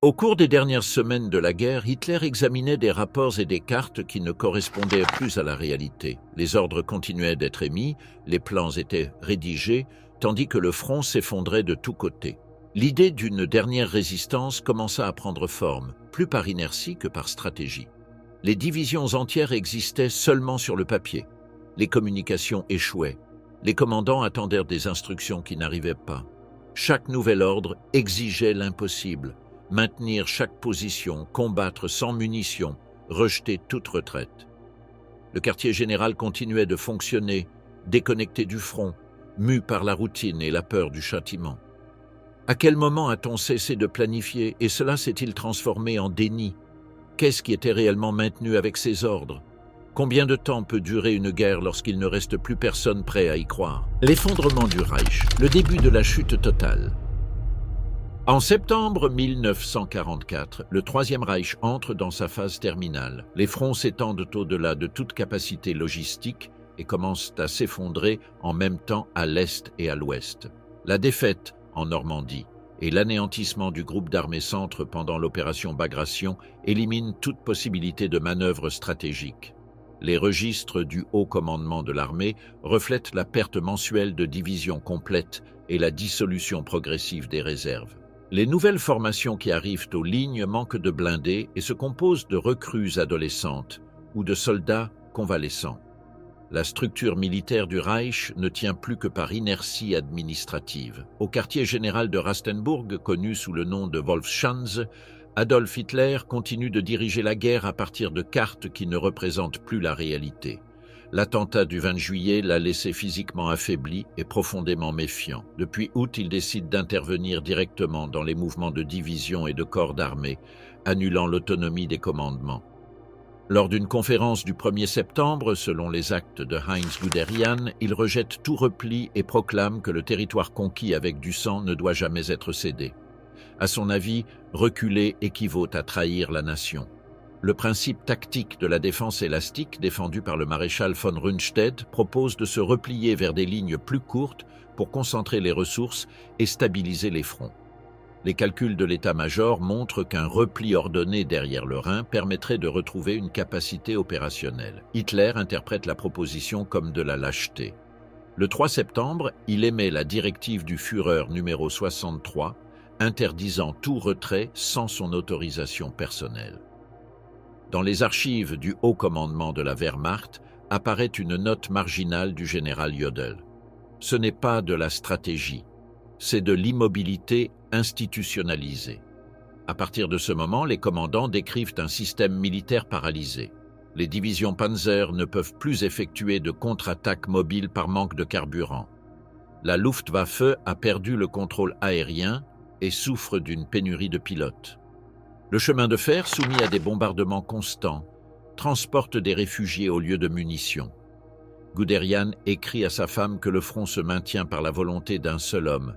Au cours des dernières semaines de la guerre, Hitler examinait des rapports et des cartes qui ne correspondaient plus à la réalité. Les ordres continuaient d'être émis, les plans étaient rédigés, tandis que le front s'effondrait de tous côtés. L'idée d'une dernière résistance commença à prendre forme, plus par inertie que par stratégie. Les divisions entières existaient seulement sur le papier. Les communications échouaient. Les commandants attendirent des instructions qui n'arrivaient pas. Chaque nouvel ordre exigeait l'impossible. Maintenir chaque position, combattre sans munitions, rejeter toute retraite. Le quartier général continuait de fonctionner, déconnecté du front, mu par la routine et la peur du châtiment. À quel moment a-t-on cessé de planifier et cela s'est-il transformé en déni? Qu'est-ce qui était réellement maintenu avec ces ordres? Combien de temps peut durer une guerre lorsqu'il ne reste plus personne prêt à y croire? L'effondrement du Reich, le début de la chute totale. En septembre 1944, le Troisième Reich entre dans sa phase terminale. Les fronts s'étendent au-delà de toute capacité logistique et commencent à s'effondrer en même temps à l'est et à l'ouest. La défaite en Normandie et l'anéantissement du groupe d'armées centre pendant l'opération Bagration éliminent toute possibilité de manœuvre stratégique. Les registres du haut commandement de l'armée reflètent la perte mensuelle de divisions complètes et la dissolution progressive des réserves. Les nouvelles formations qui arrivent aux lignes manquent de blindés et se composent de recrues adolescentes ou de soldats convalescents. La structure militaire du Reich ne tient plus que par inertie administrative. Au quartier général de Rastenburg, connu sous le nom de Wolfschanze, Adolf Hitler continue de diriger la guerre à partir de cartes qui ne représentent plus la réalité. L'attentat du 20 juillet l'a laissé physiquement affaibli et profondément méfiant. Depuis août, il décide d'intervenir directement dans les mouvements de division et de corps d'armée, annulant l'autonomie des commandements. Lors d'une conférence du 1er septembre, selon les actes de Heinz Guderian, il rejette tout repli et proclame que le territoire conquis avec du sang ne doit jamais être cédé. À son avis, reculer équivaut à trahir la nation. Le principe tactique de la défense élastique, défendu par le maréchal von Rundstedt, propose de se replier vers des lignes plus courtes pour concentrer les ressources et stabiliser les fronts. Les calculs de l'état-major montrent qu'un repli ordonné derrière le Rhin permettrait de retrouver une capacité opérationnelle. Hitler interprète la proposition comme de la lâcheté. Le 3 septembre, il émet la directive du Führer numéro 63, interdisant tout retrait sans son autorisation personnelle. Dans les archives du haut commandement de la Wehrmacht apparaît une note marginale du général Jodl. Ce n'est pas de la stratégie, c'est de l'immobilité institutionnalisée. À partir de ce moment, les commandants décrivent un système militaire paralysé. Les divisions Panzer ne peuvent plus effectuer de contre-attaques mobiles par manque de carburant. La Luftwaffe a perdu le contrôle aérien et souffre d'une pénurie de pilotes. Le chemin de fer, soumis à des bombardements constants, transporte des réfugiés au lieu de munitions. Guderian écrit à sa femme que le front se maintient par la volonté d'un seul homme,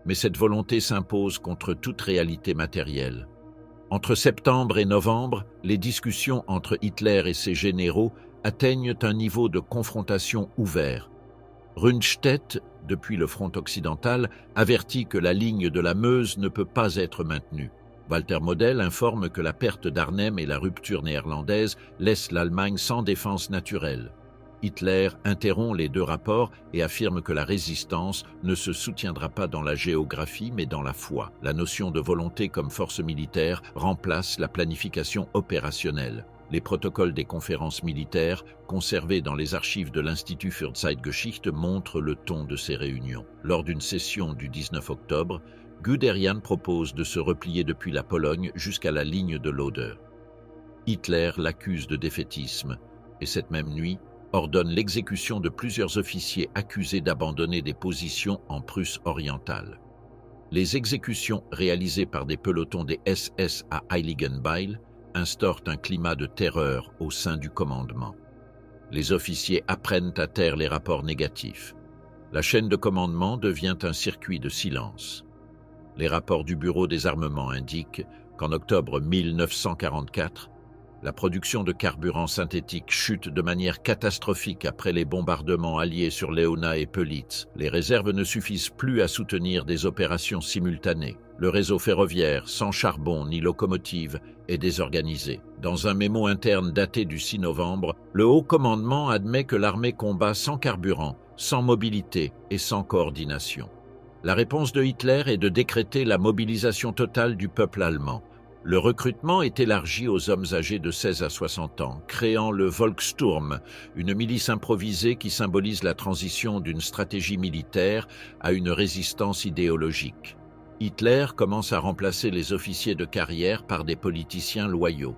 mais cette volonté s'impose contre toute réalité matérielle. Entre septembre et novembre, les discussions entre Hitler et ses généraux atteignent un niveau de confrontation ouvert. Rundstedt, depuis le front occidental, avertit que la ligne de la Meuse ne peut pas être maintenue. Walter Model informe que la perte d'Arnhem et la rupture néerlandaise laissent l'Allemagne sans défense naturelle. Hitler interrompt les deux rapports et affirme que la résistance ne se soutiendra pas dans la géographie mais dans la foi. La notion de volonté comme force militaire remplace la planification opérationnelle. Les protocoles des conférences militaires, conservés dans les archives de l'Institut für Zeitgeschichte, montrent le ton de ces réunions. Lors d'une session du 19 octobre, Guderian propose de se replier depuis la Pologne jusqu'à la ligne de l'Oder. Hitler l'accuse de défaitisme et cette même nuit ordonne l'exécution de plusieurs officiers accusés d'abandonner des positions en Prusse orientale. Les exécutions réalisées par des pelotons des SS à Heiligenbeil instaurent un climat de terreur au sein du commandement. Les officiers apprennent à taire les rapports négatifs. La chaîne de commandement devient un circuit de silence. Les rapports du Bureau des armements indiquent qu'en octobre 1944, La production de carburant synthétique chute de manière catastrophique après les bombardements alliés sur Leuna et Pölitz. Les réserves ne suffisent plus à soutenir des opérations simultanées. Le réseau ferroviaire, sans charbon ni locomotive, est désorganisé. Dans un mémo interne daté du 6 novembre, le haut commandement admet que l'armée combat sans carburant, sans mobilité et sans coordination. La réponse de Hitler est de décréter la mobilisation totale du peuple allemand. Le recrutement est élargi aux hommes âgés de 16 à 60 ans, créant le Volkssturm, une milice improvisée qui symbolise la transition d'une stratégie militaire à une résistance idéologique. Hitler commence à remplacer les officiers de carrière par des politiciens loyaux.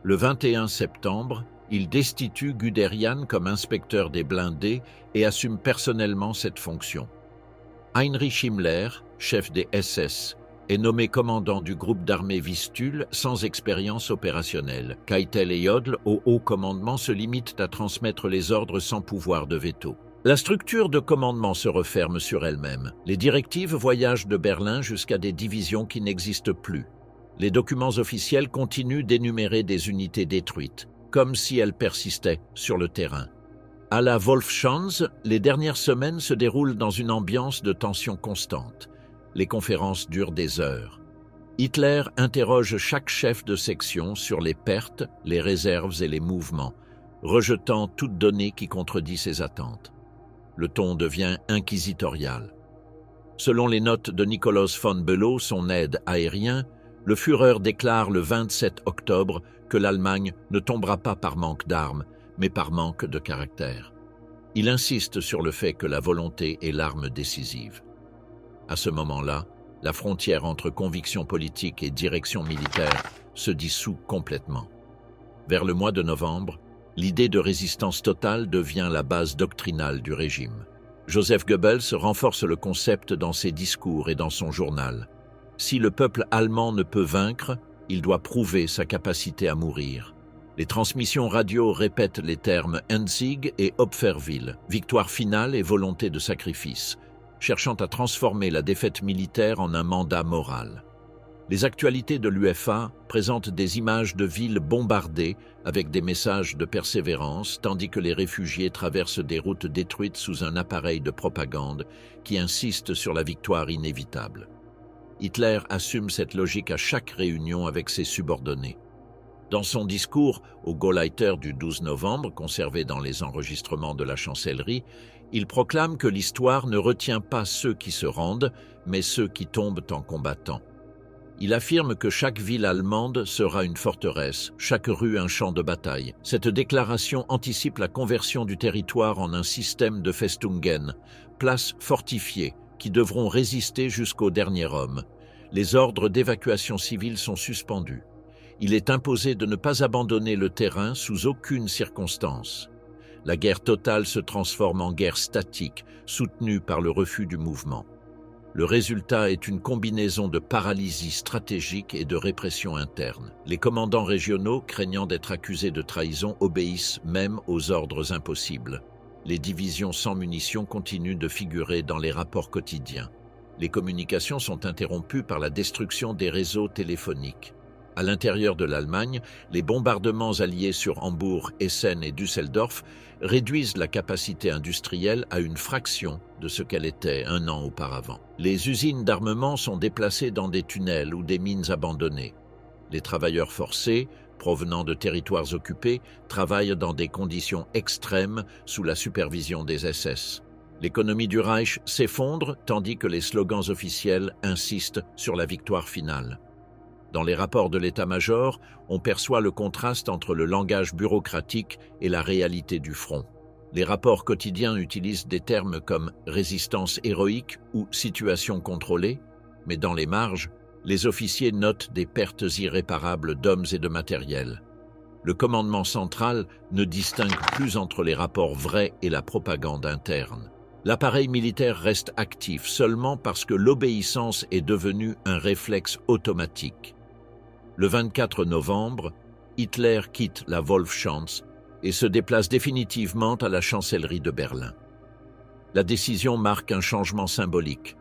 Le 21 septembre, il destitue Guderian comme inspecteur des blindés et assume personnellement cette fonction. Heinrich Himmler, chef des SS, est nommé commandant du groupe d'armée Vistule sans expérience opérationnelle. Keitel et Jodl, au haut commandement, se limitent à transmettre les ordres sans pouvoir de veto. La structure de commandement se referme sur elle-même. Les directives voyagent de Berlin jusqu'à des divisions qui n'existent plus. Les documents officiels continuent d'énumérer des unités détruites, comme si elles persistaient sur le terrain. À la Wolfschanze, les dernières semaines se déroulent dans une ambiance de tension constante. Les conférences durent des heures. Hitler interroge chaque chef de section sur les pertes, les réserves et les mouvements, rejetant toute donnée qui contredit ses attentes. Le ton devient inquisitorial. Selon les notes de Nikolaus von Below, son aide aérien, le Führer déclare le 27 octobre que l'Allemagne ne tombera pas par manque d'armes, mais par manque de caractère. Il insiste sur le fait que la volonté est l'arme décisive. À ce moment-là, la frontière entre conviction politique et direction militaire se dissout complètement. Vers le mois de novembre, l'idée de résistance totale devient la base doctrinale du régime. Joseph Goebbels renforce le concept dans ses discours et dans son journal. Si le peuple allemand ne peut vaincre, il doit prouver sa capacité à mourir. Les transmissions radio répètent les termes Endsieg et Opferwille, victoire finale et volonté de sacrifice, cherchant à transformer la défaite militaire en un mandat moral. Les actualités de l'UFA présentent des images de villes bombardées avec des messages de persévérance, tandis que les réfugiés traversent des routes détruites sous un appareil de propagande qui insiste sur la victoire inévitable. Hitler assume cette logique à chaque réunion avec ses subordonnés. Dans son discours au Gauleiter du 12 novembre, conservé dans les enregistrements de la chancellerie, il proclame que l'histoire ne retient pas ceux qui se rendent, mais ceux qui tombent en combattant. Il affirme que chaque ville allemande sera une forteresse, chaque rue un champ de bataille. Cette déclaration anticipe la conversion du territoire en un système de Festungen, places fortifiées, qui devront résister jusqu'au dernier homme. Les ordres d'évacuation civile sont suspendus. Il est imposé de ne pas abandonner le terrain sous aucune circonstance. La guerre totale se transforme en guerre statique, soutenue par le refus du mouvement. Le résultat est une combinaison de paralysie stratégique et de répression interne. Les commandants régionaux, craignant d'être accusés de trahison, obéissent même aux ordres impossibles. Les divisions sans munitions continuent de figurer dans les rapports quotidiens. Les communications sont interrompues par la destruction des réseaux téléphoniques. À l'intérieur de l'Allemagne, les bombardements alliés sur Hambourg, Essen et Düsseldorf réduisent la capacité industrielle à une fraction de ce qu'elle était un an auparavant. Les usines d'armement sont déplacées dans des tunnels ou des mines abandonnées. Les travailleurs forcés, provenant de territoires occupés, travaillent dans des conditions extrêmes sous la supervision des SS. L'économie du Reich s'effondre tandis que les slogans officiels insistent sur la victoire finale. Dans les rapports de l'état-major, on perçoit le contraste entre le langage bureaucratique et la réalité du front. Les rapports quotidiens utilisent des termes comme résistance héroïque ou situation contrôlée, mais dans les marges, les officiers notent des pertes irréparables d'hommes et de matériel. Le commandement central ne distingue plus entre les rapports vrais et la propagande interne. L'appareil militaire reste actif seulement parce que l'obéissance est devenue un réflexe automatique. Le 24 novembre, Hitler quitte la Wolfschanze et se déplace définitivement à la chancellerie de Berlin. La décision marque un changement symbolique.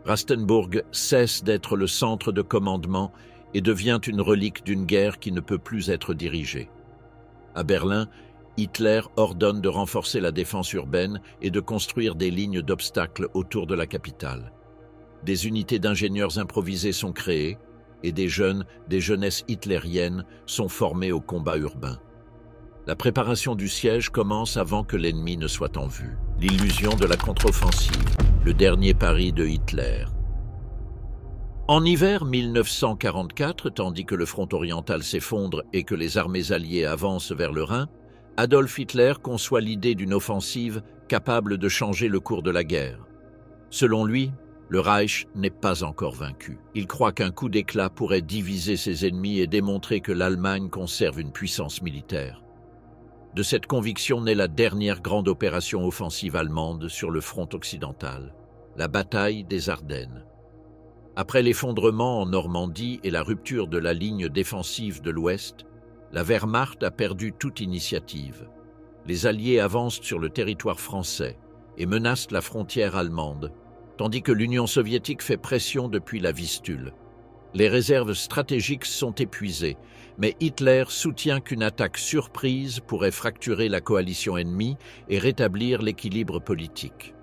Rastenburg cesse d'être le centre de commandement et devient une relique d'une guerre qui ne peut plus être dirigée. À Berlin, Hitler ordonne de renforcer la défense urbaine et de construire des lignes d'obstacles autour de la capitale. Des unités d'ingénieurs improvisés sont créées et des jeunesses hitlériennes sont formées au combat urbain. La préparation du siège commence avant que l'ennemi ne soit en vue. L'illusion de la contre-offensive, le dernier pari de Hitler. En hiver 1944, tandis que le front oriental s'effondre et que les armées alliées avancent vers le Rhin, Adolf Hitler conçoit l'idée d'une offensive capable de changer le cours de la guerre. Selon lui, le Reich n'est pas encore vaincu. Il croit qu'un coup d'éclat pourrait diviser ses ennemis et démontrer que l'Allemagne conserve une puissance militaire. De cette conviction naît la dernière grande opération offensive allemande sur le front occidental, la bataille des Ardennes. Après l'effondrement en Normandie et la rupture de la ligne défensive de l'Ouest, la Wehrmacht a perdu toute initiative. Les Alliés avancent sur le territoire français et menacent la frontière allemande, tandis que l'Union soviétique fait pression depuis la Vistule. Les réserves stratégiques sont épuisées, mais Hitler soutient qu'une attaque surprise pourrait fracturer la coalition ennemie et rétablir l'équilibre politique.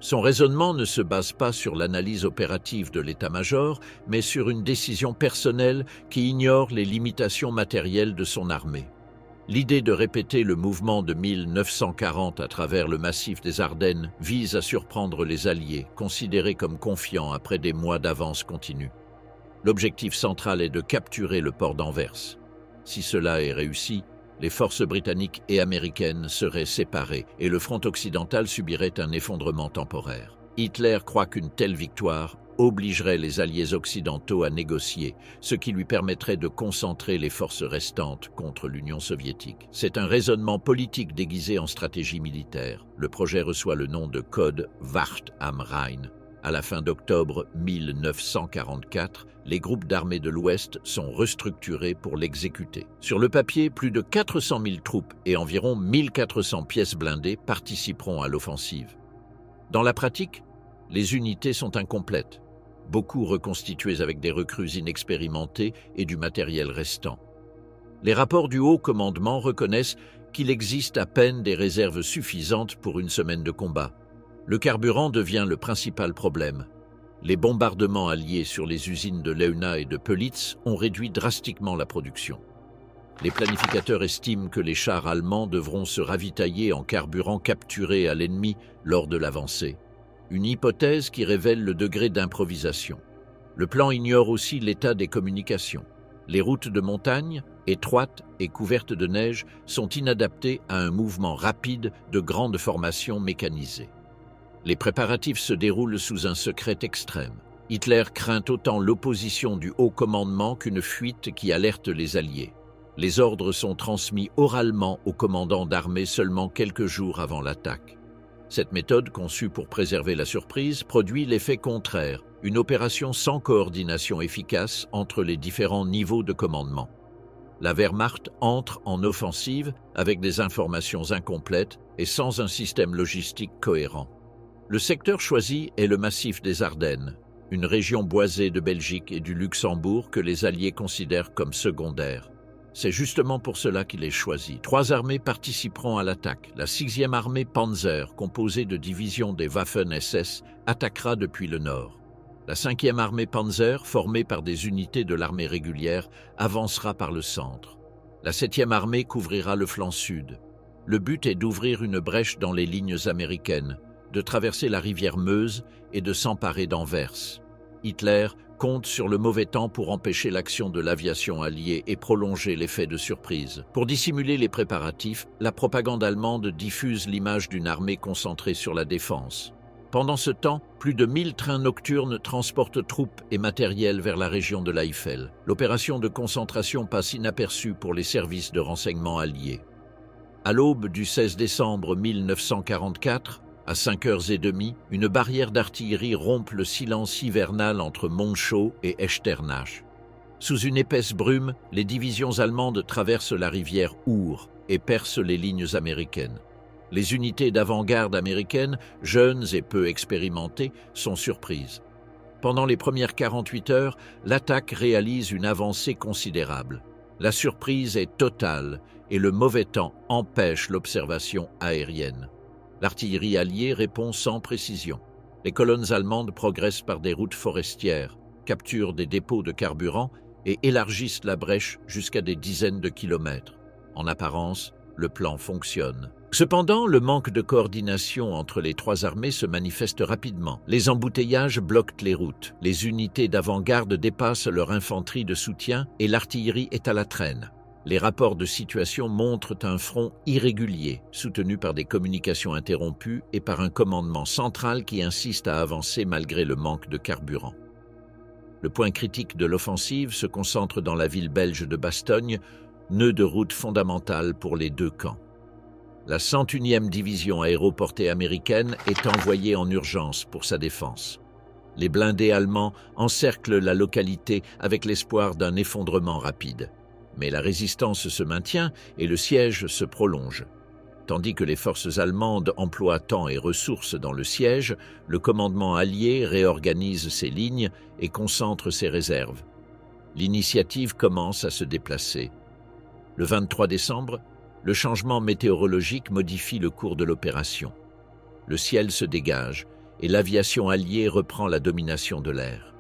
Son raisonnement ne se base pas sur l'analyse opérative de l'état-major, mais sur une décision personnelle qui ignore les limitations matérielles de son armée. L'idée de répéter le mouvement de 1940 à travers le massif des Ardennes vise à surprendre les Alliés, considérés comme confiants après des mois d'avance continue. L'objectif central est de capturer le port d'Anvers. Si cela est réussi, les forces britanniques et américaines seraient séparées et le front occidental subirait un effondrement temporaire. Hitler croit qu'une telle victoire obligerait les alliés occidentaux à négocier, ce qui lui permettrait de concentrer les forces restantes contre l'Union soviétique. C'est un raisonnement politique déguisé en stratégie militaire. Le projet reçoit le nom de code Wacht am Rhein. À la fin d'octobre 1944, les groupes d'armées de l'Ouest sont restructurés pour l'exécuter. Sur le papier, plus de 400 000 troupes et environ 1400 pièces blindées participeront à l'offensive. Dans la pratique, les unités sont incomplètes, beaucoup reconstituées avec des recrues inexpérimentées et du matériel restant. Les rapports du haut commandement reconnaissent qu'il existe à peine des réserves suffisantes pour une semaine de combat. Le carburant devient le principal problème. Les bombardements alliés sur les usines de Leuna et de Pölitz ont réduit drastiquement la production. Les planificateurs estiment que les chars allemands devront se ravitailler en carburant capturé à l'ennemi lors de l'avancée. Une hypothèse qui révèle le degré d'improvisation. Le plan ignore aussi l'état des communications. Les routes de montagne, étroites et couvertes de neige, sont inadaptées à un mouvement rapide de grandes formations mécanisées. Les préparatifs se déroulent sous un secret extrême. Hitler craint autant l'opposition du haut commandement qu'une fuite qui alerte les Alliés. Les ordres sont transmis oralement au commandant d'armée seulement quelques jours avant l'attaque. Cette méthode, conçue pour préserver la surprise, produit l'effet contraire, une opération sans coordination efficace entre les différents niveaux de commandement. La Wehrmacht entre en offensive avec des informations incomplètes et sans un système logistique cohérent. Le secteur choisi est le massif des Ardennes, une région boisée de Belgique et du Luxembourg que les Alliés considèrent comme secondaire. C'est justement pour cela qu'il est choisi. 3 armées participeront à l'attaque. La 6e armée Panzer, composée de divisions des Waffen-SS, attaquera depuis le nord. La 5e armée Panzer, formée par des unités de l'armée régulière, avancera par le centre. La 7e armée couvrira le flanc sud. Le but est d'ouvrir une brèche dans les lignes américaines, de traverser la rivière Meuse et de s'emparer d'Anvers. Hitler compte sur le mauvais temps pour empêcher l'action de l'aviation alliée et prolonger l'effet de surprise. Pour dissimuler les préparatifs, la propagande allemande diffuse l'image d'une armée concentrée sur la défense. Pendant ce temps, plus de 1000 trains nocturnes transportent troupes et matériel vers la région de l'Eifel. L'opération de concentration passe inaperçue pour les services de renseignement alliés. À l'aube du 16 décembre 1944, à 5h30, une barrière d'artillerie rompt le silence hivernal entre Monschau et Echternach. Sous une épaisse brume, les divisions allemandes traversent la rivière Our et percent les lignes américaines. Les unités d'avant-garde américaines, jeunes et peu expérimentées, sont surprises. Pendant les premières 48 heures, l'attaque réalise une avancée considérable. La surprise est totale et le mauvais temps empêche l'observation aérienne. L'artillerie alliée répond sans précision. Les colonnes allemandes progressent par des routes forestières, capturent des dépôts de carburant et élargissent la brèche jusqu'à des dizaines de kilomètres. En apparence, le plan fonctionne. Cependant, le manque de coordination entre les trois armées se manifeste rapidement. Les embouteillages bloquent les routes, les unités d'avant-garde dépassent leur infanterie de soutien et l'artillerie est à la traîne. Les rapports de situation montrent un front irrégulier, soutenu par des communications interrompues et par un commandement central qui insiste à avancer malgré le manque de carburant. Le point critique de l'offensive se concentre dans la ville belge de Bastogne, nœud de route fondamental pour les deux camps. La 101e division aéroportée américaine est envoyée en urgence pour sa défense. Les blindés allemands encerclent la localité avec l'espoir d'un effondrement rapide. Mais la résistance se maintient et le siège se prolonge. Tandis que les forces allemandes emploient temps et ressources dans le siège, le commandement allié réorganise ses lignes et concentre ses réserves. L'initiative commence à se déplacer. Le 23 décembre, le changement météorologique modifie le cours de l'opération. Le ciel se dégage et l'aviation alliée reprend la domination de l'air.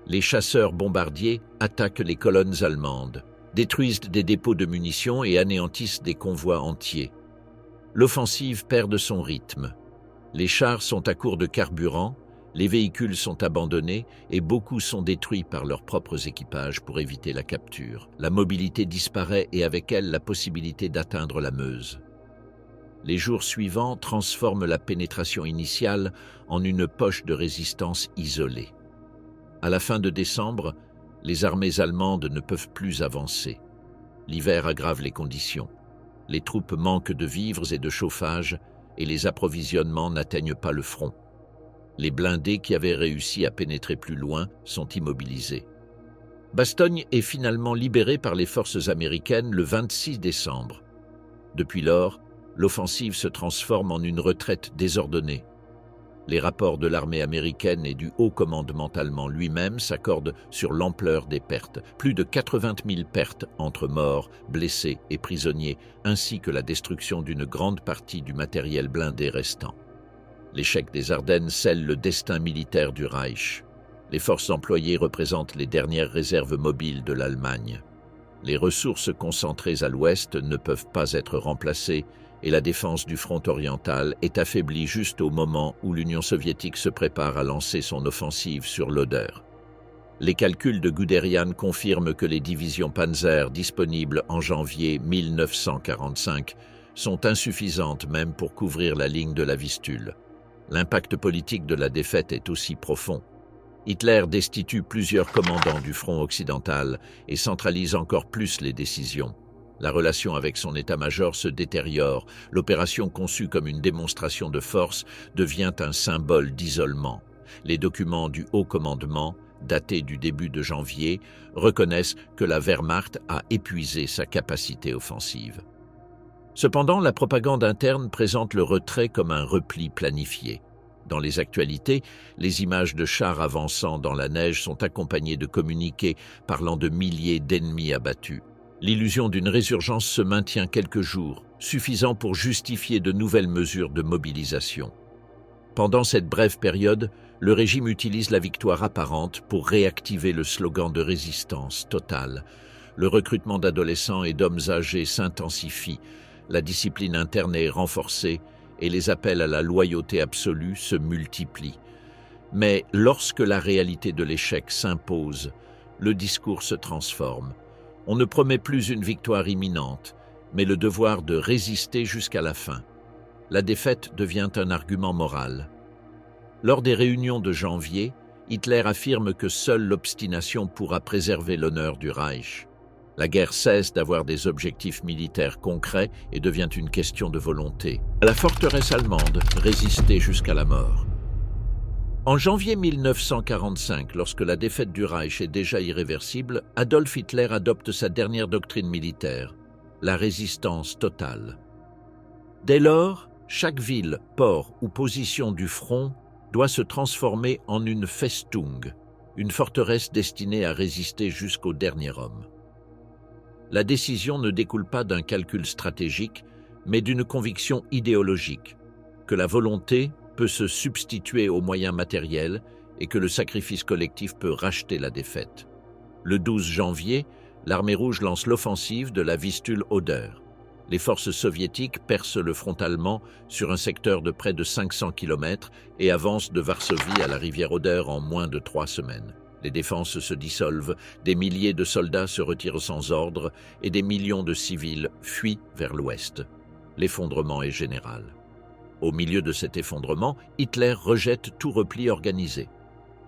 Les chasseurs bombardiers attaquent les colonnes allemandes, détruisent des dépôts de munitions et anéantissent des convois entiers. L'offensive perd de son rythme. Les chars sont à court de carburant, les véhicules sont abandonnés et beaucoup sont détruits par leurs propres équipages pour éviter la capture. La mobilité disparaît et avec elle la possibilité d'atteindre la Meuse. Les jours suivants transforment la pénétration initiale en une poche de résistance isolée. À la fin de décembre, les armées allemandes ne peuvent plus avancer. L'hiver aggrave les conditions. Les troupes manquent de vivres et de chauffage et les approvisionnements n'atteignent pas le front. Les blindés qui avaient réussi à pénétrer plus loin sont immobilisés. Bastogne est finalement libérée par les forces américaines le 26 décembre. Depuis lors, l'offensive se transforme en une retraite désordonnée. Les rapports de l'armée américaine et du haut commandement allemand lui-même s'accordent sur l'ampleur des pertes. Plus de 80 000 pertes entre morts, blessés et prisonniers, ainsi que la destruction d'une grande partie du matériel blindé restant. L'échec des Ardennes scelle le destin militaire du Reich. Les forces employées représentent les dernières réserves mobiles de l'Allemagne. Les ressources concentrées à l'ouest ne peuvent pas être remplacées et la défense du front oriental est affaiblie juste au moment où l'Union soviétique se prépare à lancer son offensive sur l'Oder. Les calculs de Guderian confirment que les divisions Panzer disponibles en janvier 1945 sont insuffisantes même pour couvrir la ligne de la Vistule. L'impact politique de la défaite est aussi profond. Hitler destitue plusieurs commandants du front occidental et centralise encore plus les décisions. La relation avec son état-major se détériore. L'opération conçue comme une démonstration de force devient un symbole d'isolement. Les documents du haut commandement, datés du début de janvier, reconnaissent que la Wehrmacht a épuisé sa capacité offensive. Cependant, la propagande interne présente le retrait comme un repli planifié. Dans les actualités, les images de chars avançant dans la neige sont accompagnées de communiqués parlant de milliers d'ennemis abattus. L'illusion d'une résurgence se maintient quelques jours, suffisant pour justifier de nouvelles mesures de mobilisation. Pendant cette brève période, le régime utilise la victoire apparente pour réactiver le slogan de résistance totale. Le recrutement d'adolescents et d'hommes âgés s'intensifie, la discipline interne est renforcée et les appels à la loyauté absolue se multiplient. Mais lorsque la réalité de l'échec s'impose, le discours se transforme. On ne promet plus une victoire imminente, mais le devoir de résister jusqu'à la fin. La défaite devient un argument moral. Lors des réunions de janvier, Hitler affirme que seule l'obstination pourra préserver l'honneur du Reich. La guerre cesse d'avoir des objectifs militaires concrets et devient une question de volonté. À la forteresse allemande, résister jusqu'à la mort. En janvier 1945, lorsque la défaite du Reich est déjà irréversible, Adolf Hitler adopte sa dernière doctrine militaire, la résistance totale. Dès lors, chaque ville, port ou position du front doit se transformer en une Festung, une forteresse destinée à résister jusqu'au dernier homme. La décision ne découle pas d'un calcul stratégique, mais d'une conviction idéologique, que la volonté peut se substituer aux moyens matériels et que le sacrifice collectif peut racheter la défaite. Le 12 janvier, l'armée rouge lance l'offensive de la Vistule-Oder. Les forces soviétiques percent le front allemand sur un secteur de près de 500 km et avancent de Varsovie à la rivière Oder en moins de 3 semaines. Les défenses se dissolvent, des milliers de soldats se retirent sans ordre et des millions de civils fuient vers l'ouest. L'effondrement est général. Au milieu de cet effondrement, Hitler rejette tout repli organisé.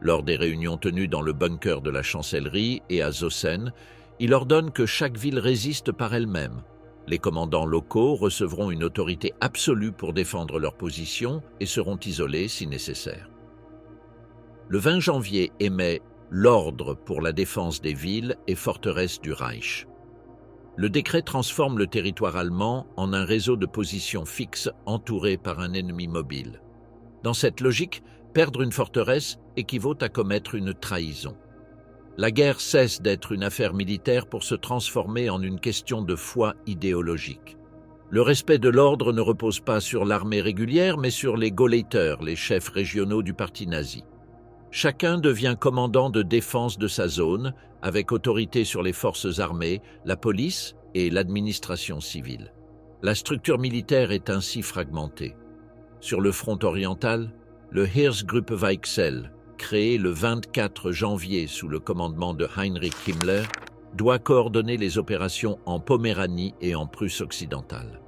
Lors des réunions tenues dans le bunker de la chancellerie et à Zossen, il ordonne que chaque ville résiste par elle-même. Les commandants locaux recevront une autorité absolue pour défendre leur position et seront isolés si nécessaire. Le 20 janvier émet l'ordre pour la défense des villes et forteresses du Reich. Le décret transforme le territoire allemand en un réseau de positions fixes entouré par un ennemi mobile. Dans cette logique, perdre une forteresse équivaut à commettre une trahison. La guerre cesse d'être une affaire militaire pour se transformer en une question de foi idéologique. Le respect de l'ordre ne repose pas sur l'armée régulière, mais sur les Gauleiter, les chefs régionaux du parti nazi. Chacun devient commandant de défense de sa zone, avec autorité sur les forces armées, la police et l'administration civile. La structure militaire est ainsi fragmentée. Sur le front oriental, le Heeresgruppe Weichsel, créé le 24 janvier sous le commandement de Heinrich Himmler, doit coordonner les opérations en Poméranie et en Prusse occidentale.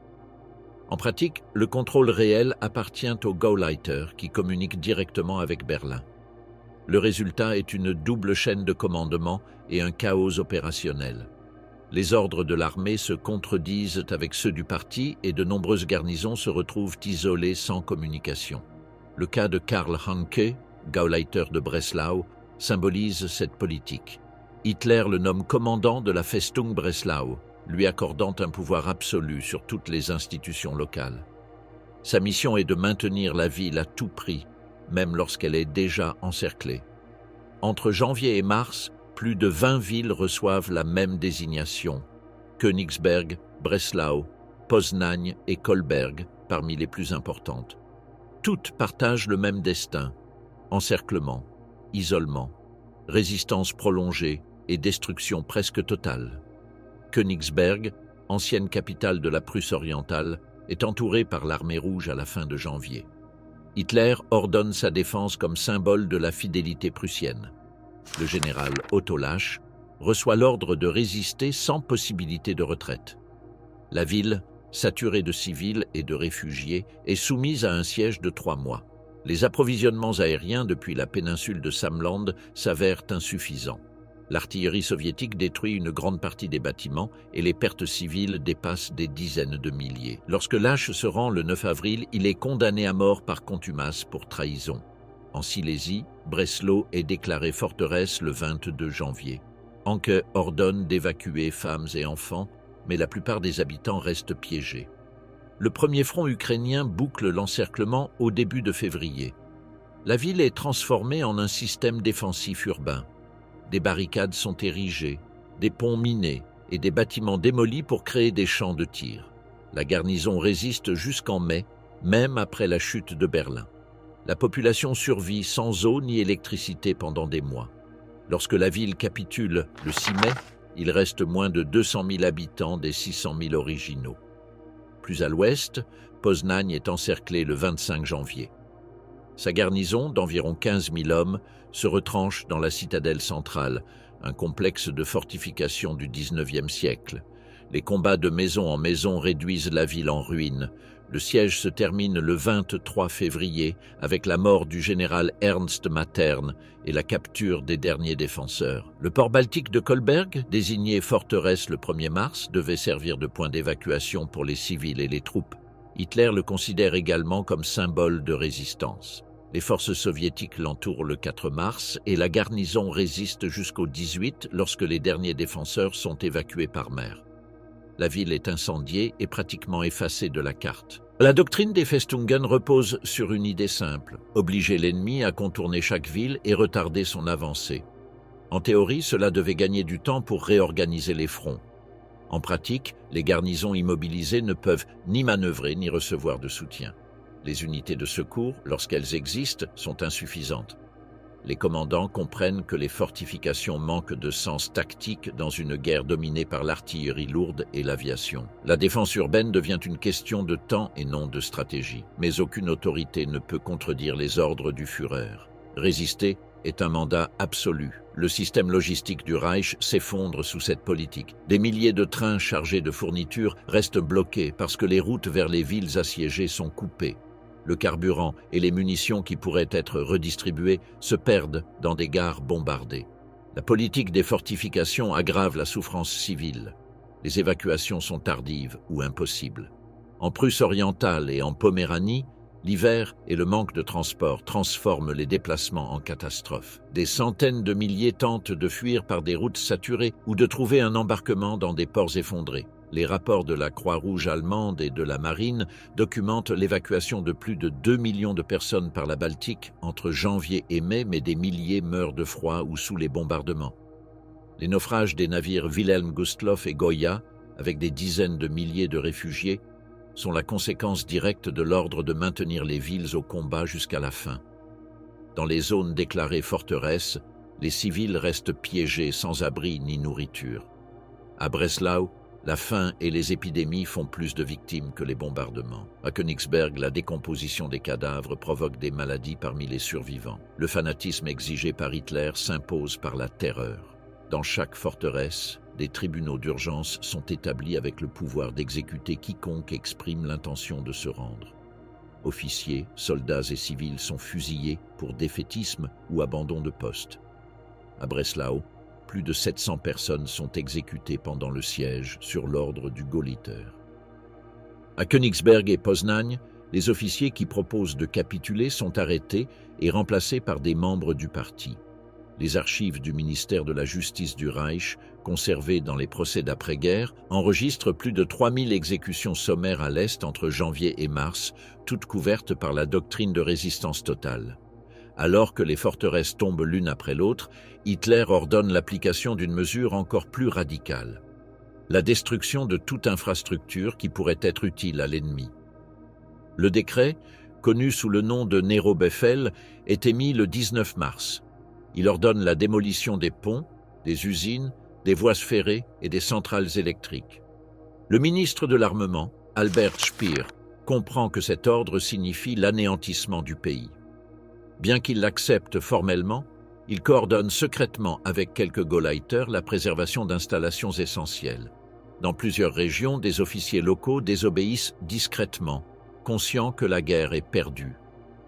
En pratique, le contrôle réel appartient aux Gauleiter qui communiquent directement avec Berlin. Le résultat est une double chaîne de commandement et un chaos opérationnel. Les ordres de l'armée se contredisent avec ceux du parti et de nombreuses garnisons se retrouvent isolées sans communication. Le cas de Karl Hanke, Gauleiter de Breslau, symbolise cette politique. Hitler le nomme commandant de la Festung Breslau, lui accordant un pouvoir absolu sur toutes les institutions locales. Sa mission est de maintenir la ville à tout prix, même lorsqu'elle est déjà encerclée. Entre janvier et mars, plus de 20 villes reçoivent la même désignation. Königsberg, Breslau, Poznań et Kolberg, parmi les plus importantes. Toutes partagent le même destin: encerclement, isolement, résistance prolongée et destruction presque totale. Königsberg, ancienne capitale de la Prusse orientale, est entourée par l'armée rouge à la fin de janvier. Hitler ordonne sa défense comme symbole de la fidélité prussienne. Le général Otto Lach reçoit l'ordre de résister sans possibilité de retraite. La ville, saturée de civils et de réfugiés, est soumise à un siège de 3 mois. Les approvisionnements aériens depuis la péninsule de Samland s'avèrent insuffisants. L'artillerie soviétique détruit une grande partie des bâtiments et les pertes civiles dépassent des dizaines de milliers. Lorsque Lach se rend le 9 avril, il est condamné à mort par contumace pour trahison. En Silésie, Breslau est déclarée forteresse le 22 janvier. Hanke ordonne d'évacuer femmes et enfants, mais la plupart des habitants restent piégés. Le premier front ukrainien boucle l'encerclement au début de février. La ville est transformée en un système défensif urbain. Des barricades sont érigées, des ponts minés et des bâtiments démolis pour créer des champs de tir. La garnison résiste jusqu'en mai, même après la chute de Berlin. La population survit sans eau ni électricité pendant des mois. Lorsque la ville capitule le 6 mai, il reste moins de 200 000 habitants des 600 000 originaux. Plus à l'ouest, Poznań est encerclée le 25 janvier. Sa garnison, d'environ 15 000 hommes, se retranche dans la citadelle centrale, un complexe de fortifications du XIXe siècle. Les combats de maison en maison réduisent la ville en ruine. Le siège se termine le 23 février avec la mort du général Ernst Mattern et la capture des derniers défenseurs. Le port baltique de Kolberg, désigné forteresse le 1er mars, devait servir de point d'évacuation pour les civils et les troupes. Hitler le considère également comme symbole de résistance. Les forces soviétiques l'entourent le 4 mars et la garnison résiste jusqu'au 18 lorsque les derniers défenseurs sont évacués par mer. La ville est incendiée et pratiquement effacée de la carte. La doctrine des Festungen repose sur une idée simple, obliger l'ennemi à contourner chaque ville et retarder son avancée. En théorie, cela devait gagner du temps pour réorganiser les fronts. En pratique, les garnisons immobilisées ne peuvent ni manœuvrer ni recevoir de soutien. Les unités de secours, lorsqu'elles existent, sont insuffisantes. Les commandants comprennent que les fortifications manquent de sens tactique dans une guerre dominée par l'artillerie lourde et l'aviation. La défense urbaine devient une question de temps et non de stratégie. Mais aucune autorité ne peut contredire les ordres du Führer. Résister est un mandat absolu. Le système logistique du Reich s'effondre sous cette politique. Des milliers de trains chargés de fournitures restent bloqués parce que les routes vers les villes assiégées sont coupées. Le carburant et les munitions qui pourraient être redistribuées se perdent dans des gares bombardées. La politique des fortifications aggrave la souffrance civile. Les évacuations sont tardives ou impossibles. En Prusse orientale et en Poméranie, l'hiver et le manque de transport transforment les déplacements en catastrophes. Des centaines de milliers tentent de fuir par des routes saturées ou de trouver un embarquement dans des ports effondrés. Les rapports de la Croix-Rouge allemande et de la Marine documentent l'évacuation de plus de 2 millions de personnes par la Baltique entre janvier et mai, mais des milliers meurent de froid ou sous les bombardements. Les naufrages des navires Wilhelm Gustloff et Goya, avec des dizaines de milliers de réfugiés, sont la conséquence directe de l'ordre de maintenir les villes au combat jusqu'à la fin. Dans les zones déclarées forteresses, les civils restent piégés sans abri ni nourriture. À Breslau, la faim et les épidémies font plus de victimes que les bombardements. À Königsberg, la décomposition des cadavres provoque des maladies parmi les survivants. Le fanatisme exigé par Hitler s'impose par la terreur. Dans chaque forteresse, des tribunaux d'urgence sont établis avec le pouvoir d'exécuter quiconque exprime l'intention de se rendre. Officiers, soldats et civils sont fusillés pour défaitisme ou abandon de poste. À Breslau, plus de 700 personnes sont exécutées pendant le siège sur l'ordre du Gauleiter. À Königsberg et Poznań, les officiers qui proposent de capituler sont arrêtés et remplacés par des membres du parti. Les archives du ministère de la Justice du Reich, conservées dans les procès d'après-guerre, enregistrent plus de 3000 exécutions sommaires à l'Est entre janvier et mars, toutes couvertes par la doctrine de résistance totale. Alors que les forteresses tombent l'une après l'autre, Hitler ordonne l'application d'une mesure encore plus radicale: la destruction de toute infrastructure qui pourrait être utile à l'ennemi. Le décret, connu sous le nom de Nero-Befehl, est émis le 19 mars. Il ordonne la démolition des ponts, des usines, des voies ferrées et des centrales électriques. Le ministre de l'Armement, Albert Speer, comprend que cet ordre signifie l'anéantissement du pays. Bien qu'il l'accepte formellement, il coordonne secrètement avec quelques Gauleiters la préservation d'installations essentielles. Dans plusieurs régions, des officiers locaux désobéissent discrètement, conscients que la guerre est perdue.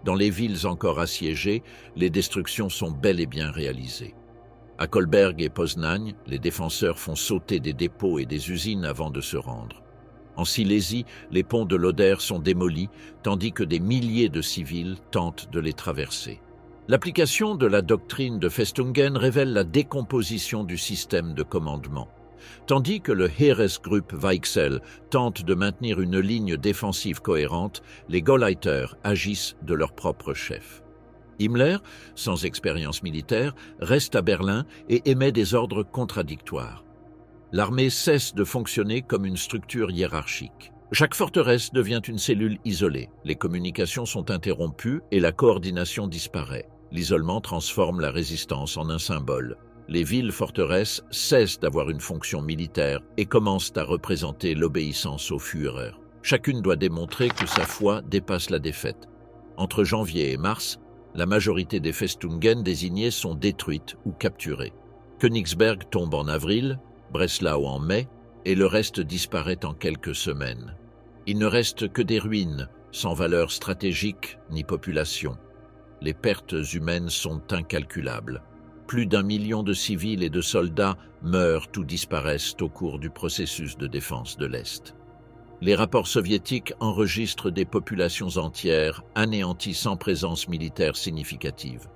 Dans les villes encore assiégées, les destructions sont bel et bien réalisées. À Kolberg et Poznań, les défenseurs font sauter des dépôts et des usines avant de se rendre. En Silésie, les ponts de l'Oder sont démolis, tandis que des milliers de civils tentent de les traverser. L'application de la doctrine de Festungen révèle la décomposition du système de commandement. Tandis que le Heeresgruppe Weichsel tente de maintenir une ligne défensive cohérente, les Gauleiter agissent de leur propre chef. Himmler, sans expérience militaire, reste à Berlin et émet des ordres contradictoires. L'armée cesse de fonctionner comme une structure hiérarchique. Chaque forteresse devient une cellule isolée. Les communications sont interrompues et la coordination disparaît. L'isolement transforme la résistance en un symbole. Les villes-forteresses cessent d'avoir une fonction militaire et commencent à représenter l'obéissance au Führer. Chacune doit démontrer que sa foi dépasse la défaite. Entre janvier et mars, la majorité des Festungen désignées sont détruites ou capturées. Königsberg tombe en avril, Breslau en mai, et le reste disparaît en quelques semaines. Il ne reste que des ruines, sans valeur stratégique ni population. Les pertes humaines sont incalculables. Plus d'1 million de civils et de soldats meurent ou disparaissent au cours du processus de défense de l'Est. Les rapports soviétiques enregistrent des populations entières anéanties sans présence militaire significative.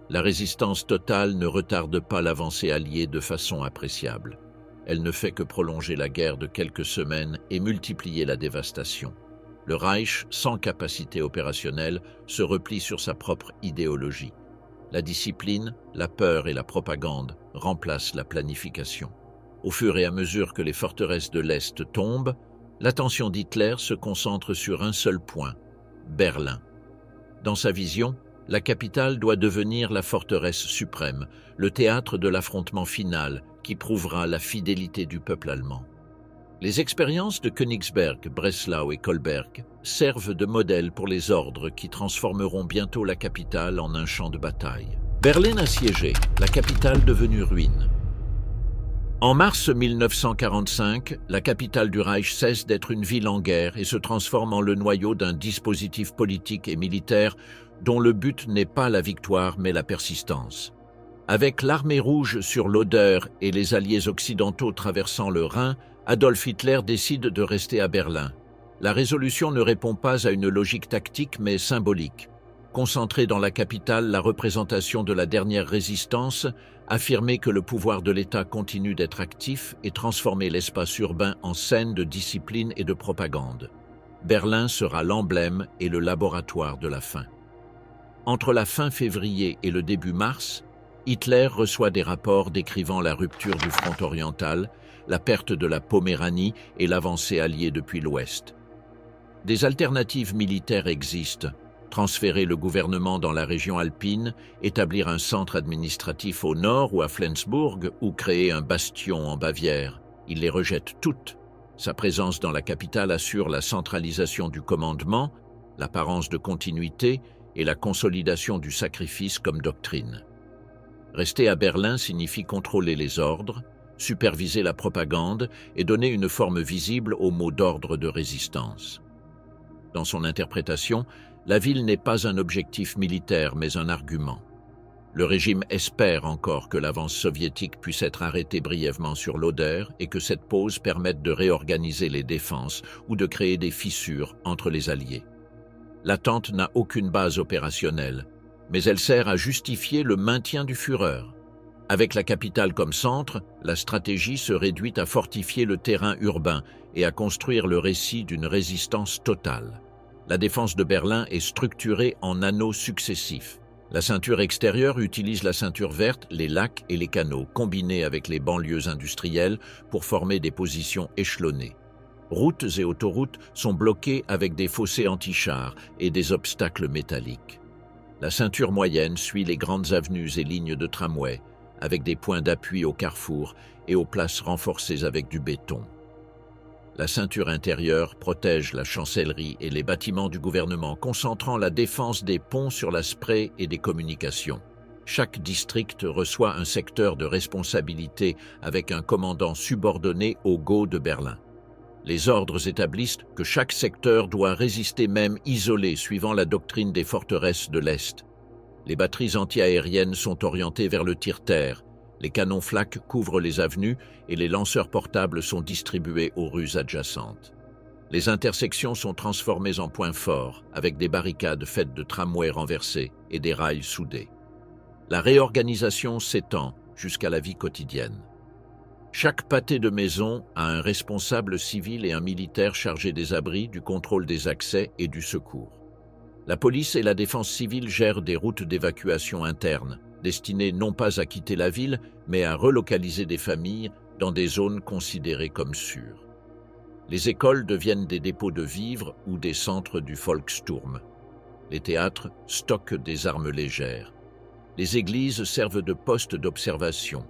La résistance totale ne retarde pas l'avancée alliée de façon appréciable. Elle ne fait que prolonger la guerre de quelques semaines et multiplier la dévastation. Le Reich, sans capacité opérationnelle, se replie sur sa propre idéologie. La discipline, la peur et la propagande remplacent la planification. Au fur et à mesure que les forteresses de l'Est tombent, l'attention d'Hitler se concentre sur un seul point, Berlin. Dans sa vision, la capitale doit devenir la forteresse suprême, le théâtre de l'affrontement final qui prouvera la fidélité du peuple allemand. Les expériences de Königsberg, Breslau et Kolberg servent de modèle pour les ordres qui transformeront bientôt la capitale en un champ de bataille. Berlin assiégée, la capitale devenue ruine. En mars 1945, la capitale du Reich cesse d'être une ville en guerre et se transforme en le noyau d'un dispositif politique et militaire dont le but n'est pas la victoire mais la persistance. Avec l'armée rouge sur l'Oder et les alliés occidentaux traversant le Rhin, Adolf Hitler décide de rester à Berlin. La résolution ne répond pas à une logique tactique mais symbolique. Concentrer dans la capitale la représentation de la dernière résistance, affirmer que le pouvoir de l'État continue d'être actif et transformer l'espace urbain en scène de discipline et de propagande. Berlin sera l'emblème et le laboratoire de la fin. Entre la fin février et le début mars, Hitler reçoit des rapports décrivant la rupture du front oriental, la perte de la Poméranie et l'avancée alliée depuis l'Ouest. Des alternatives militaires existent. Transférer le gouvernement dans la région alpine, établir un centre administratif au nord ou à Flensburg ou créer un bastion en Bavière. Il les rejette toutes. Sa présence dans la capitale assure la centralisation du commandement, l'apparence de continuité et la consolidation du sacrifice comme doctrine. Rester à Berlin signifie contrôler les ordres, superviser la propagande et donner une forme visible au mot d'ordre de résistance. Dans son interprétation, la ville n'est pas un objectif militaire mais un argument. Le régime espère encore que l'avance soviétique puisse être arrêtée brièvement sur l'Oder et que cette pause permette de réorganiser les défenses ou de créer des fissures entre les alliés. L'attente n'a aucune base opérationnelle, mais elle sert à justifier le maintien du Führer. Avec la capitale comme centre, la stratégie se réduit à fortifier le terrain urbain et à construire le récit d'une résistance totale. La défense de Berlin est structurée en anneaux successifs. La ceinture extérieure utilise la ceinture verte, les lacs et les canaux, combinés avec les banlieues industrielles pour former des positions échelonnées. Routes et autoroutes sont bloquées avec des fossés anti-chars et des obstacles métalliques. La ceinture moyenne suit les grandes avenues et lignes de tramway, avec des points d'appui au carrefour et aux places renforcées avec du béton. La ceinture intérieure protège la chancellerie et les bâtiments du gouvernement, concentrant la défense des ponts sur la Spree et des communications. Chaque district reçoit un secteur de responsabilité avec un commandant subordonné au GO de Berlin. Les ordres établissent que chaque secteur doit résister même isolé suivant la doctrine des forteresses de l'Est. Les batteries anti-aériennes sont orientées vers le tir-terre, les canons flak couvrent les avenues et les lanceurs portables sont distribués aux rues adjacentes. Les intersections sont transformées en points forts, avec des barricades faites de tramways renversés et des rails soudés. La réorganisation s'étend jusqu'à la vie quotidienne. Chaque pâté de maison a un responsable civil et un militaire chargé des abris, du contrôle des accès et du secours. La police et la défense civile gèrent des routes d'évacuation internes, destinées non pas à quitter la ville, mais à relocaliser des familles dans des zones considérées comme sûres. Les écoles deviennent des dépôts de vivres ou des centres du Volkssturm. Les théâtres stockent des armes légères. Les églises servent de postes d'observation.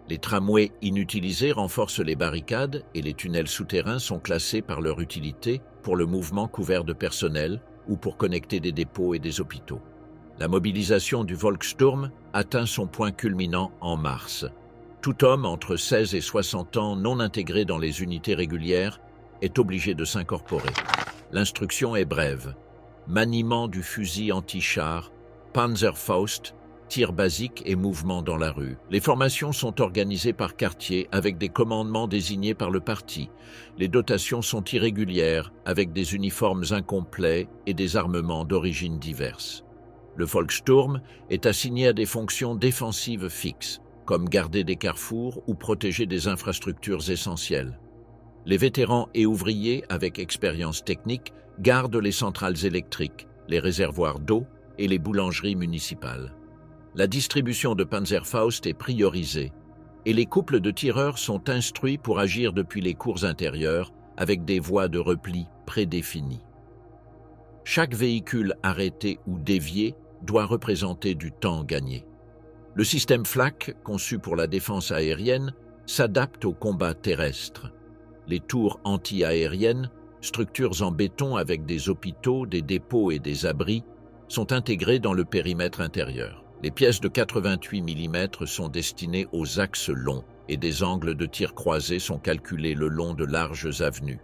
Les tramways inutilisés renforcent les barricades et les tunnels souterrains sont classés par leur utilité pour le mouvement couvert de personnel ou pour connecter des dépôts et des hôpitaux. La mobilisation du Volkssturm atteint son point culminant en mars. Tout homme entre 16 et 60 ans non intégré dans les unités régulières est obligé de s'incorporer. L'instruction est brève. Maniement du fusil anti-char, Panzerfaust, tir basique et mouvement dans la rue. Les formations sont organisées par quartier avec des commandements désignés par le parti. Les dotations sont irrégulières avec des uniformes incomplets et des armements d'origines diverses. Le Volkssturm est assigné à des fonctions défensives fixes, comme garder des carrefours ou protéger des infrastructures essentielles. Les vétérans et ouvriers avec expérience technique gardent les centrales électriques, les réservoirs d'eau et les boulangeries municipales. La distribution de Panzerfaust est priorisée et les couples de tireurs sont instruits pour agir depuis les cours intérieures avec des voies de repli prédéfinies. Chaque véhicule arrêté ou dévié doit représenter du temps gagné. Le système FLAC, conçu pour la défense aérienne, s'adapte au combat terrestre. Les tours anti-aériennes, structures en béton avec des hôpitaux, des dépôts et des abris, sont intégrées dans le périmètre intérieur. Les pièces de 88 mm sont destinées aux axes longs et des angles de tir croisés sont calculés le long de larges avenues.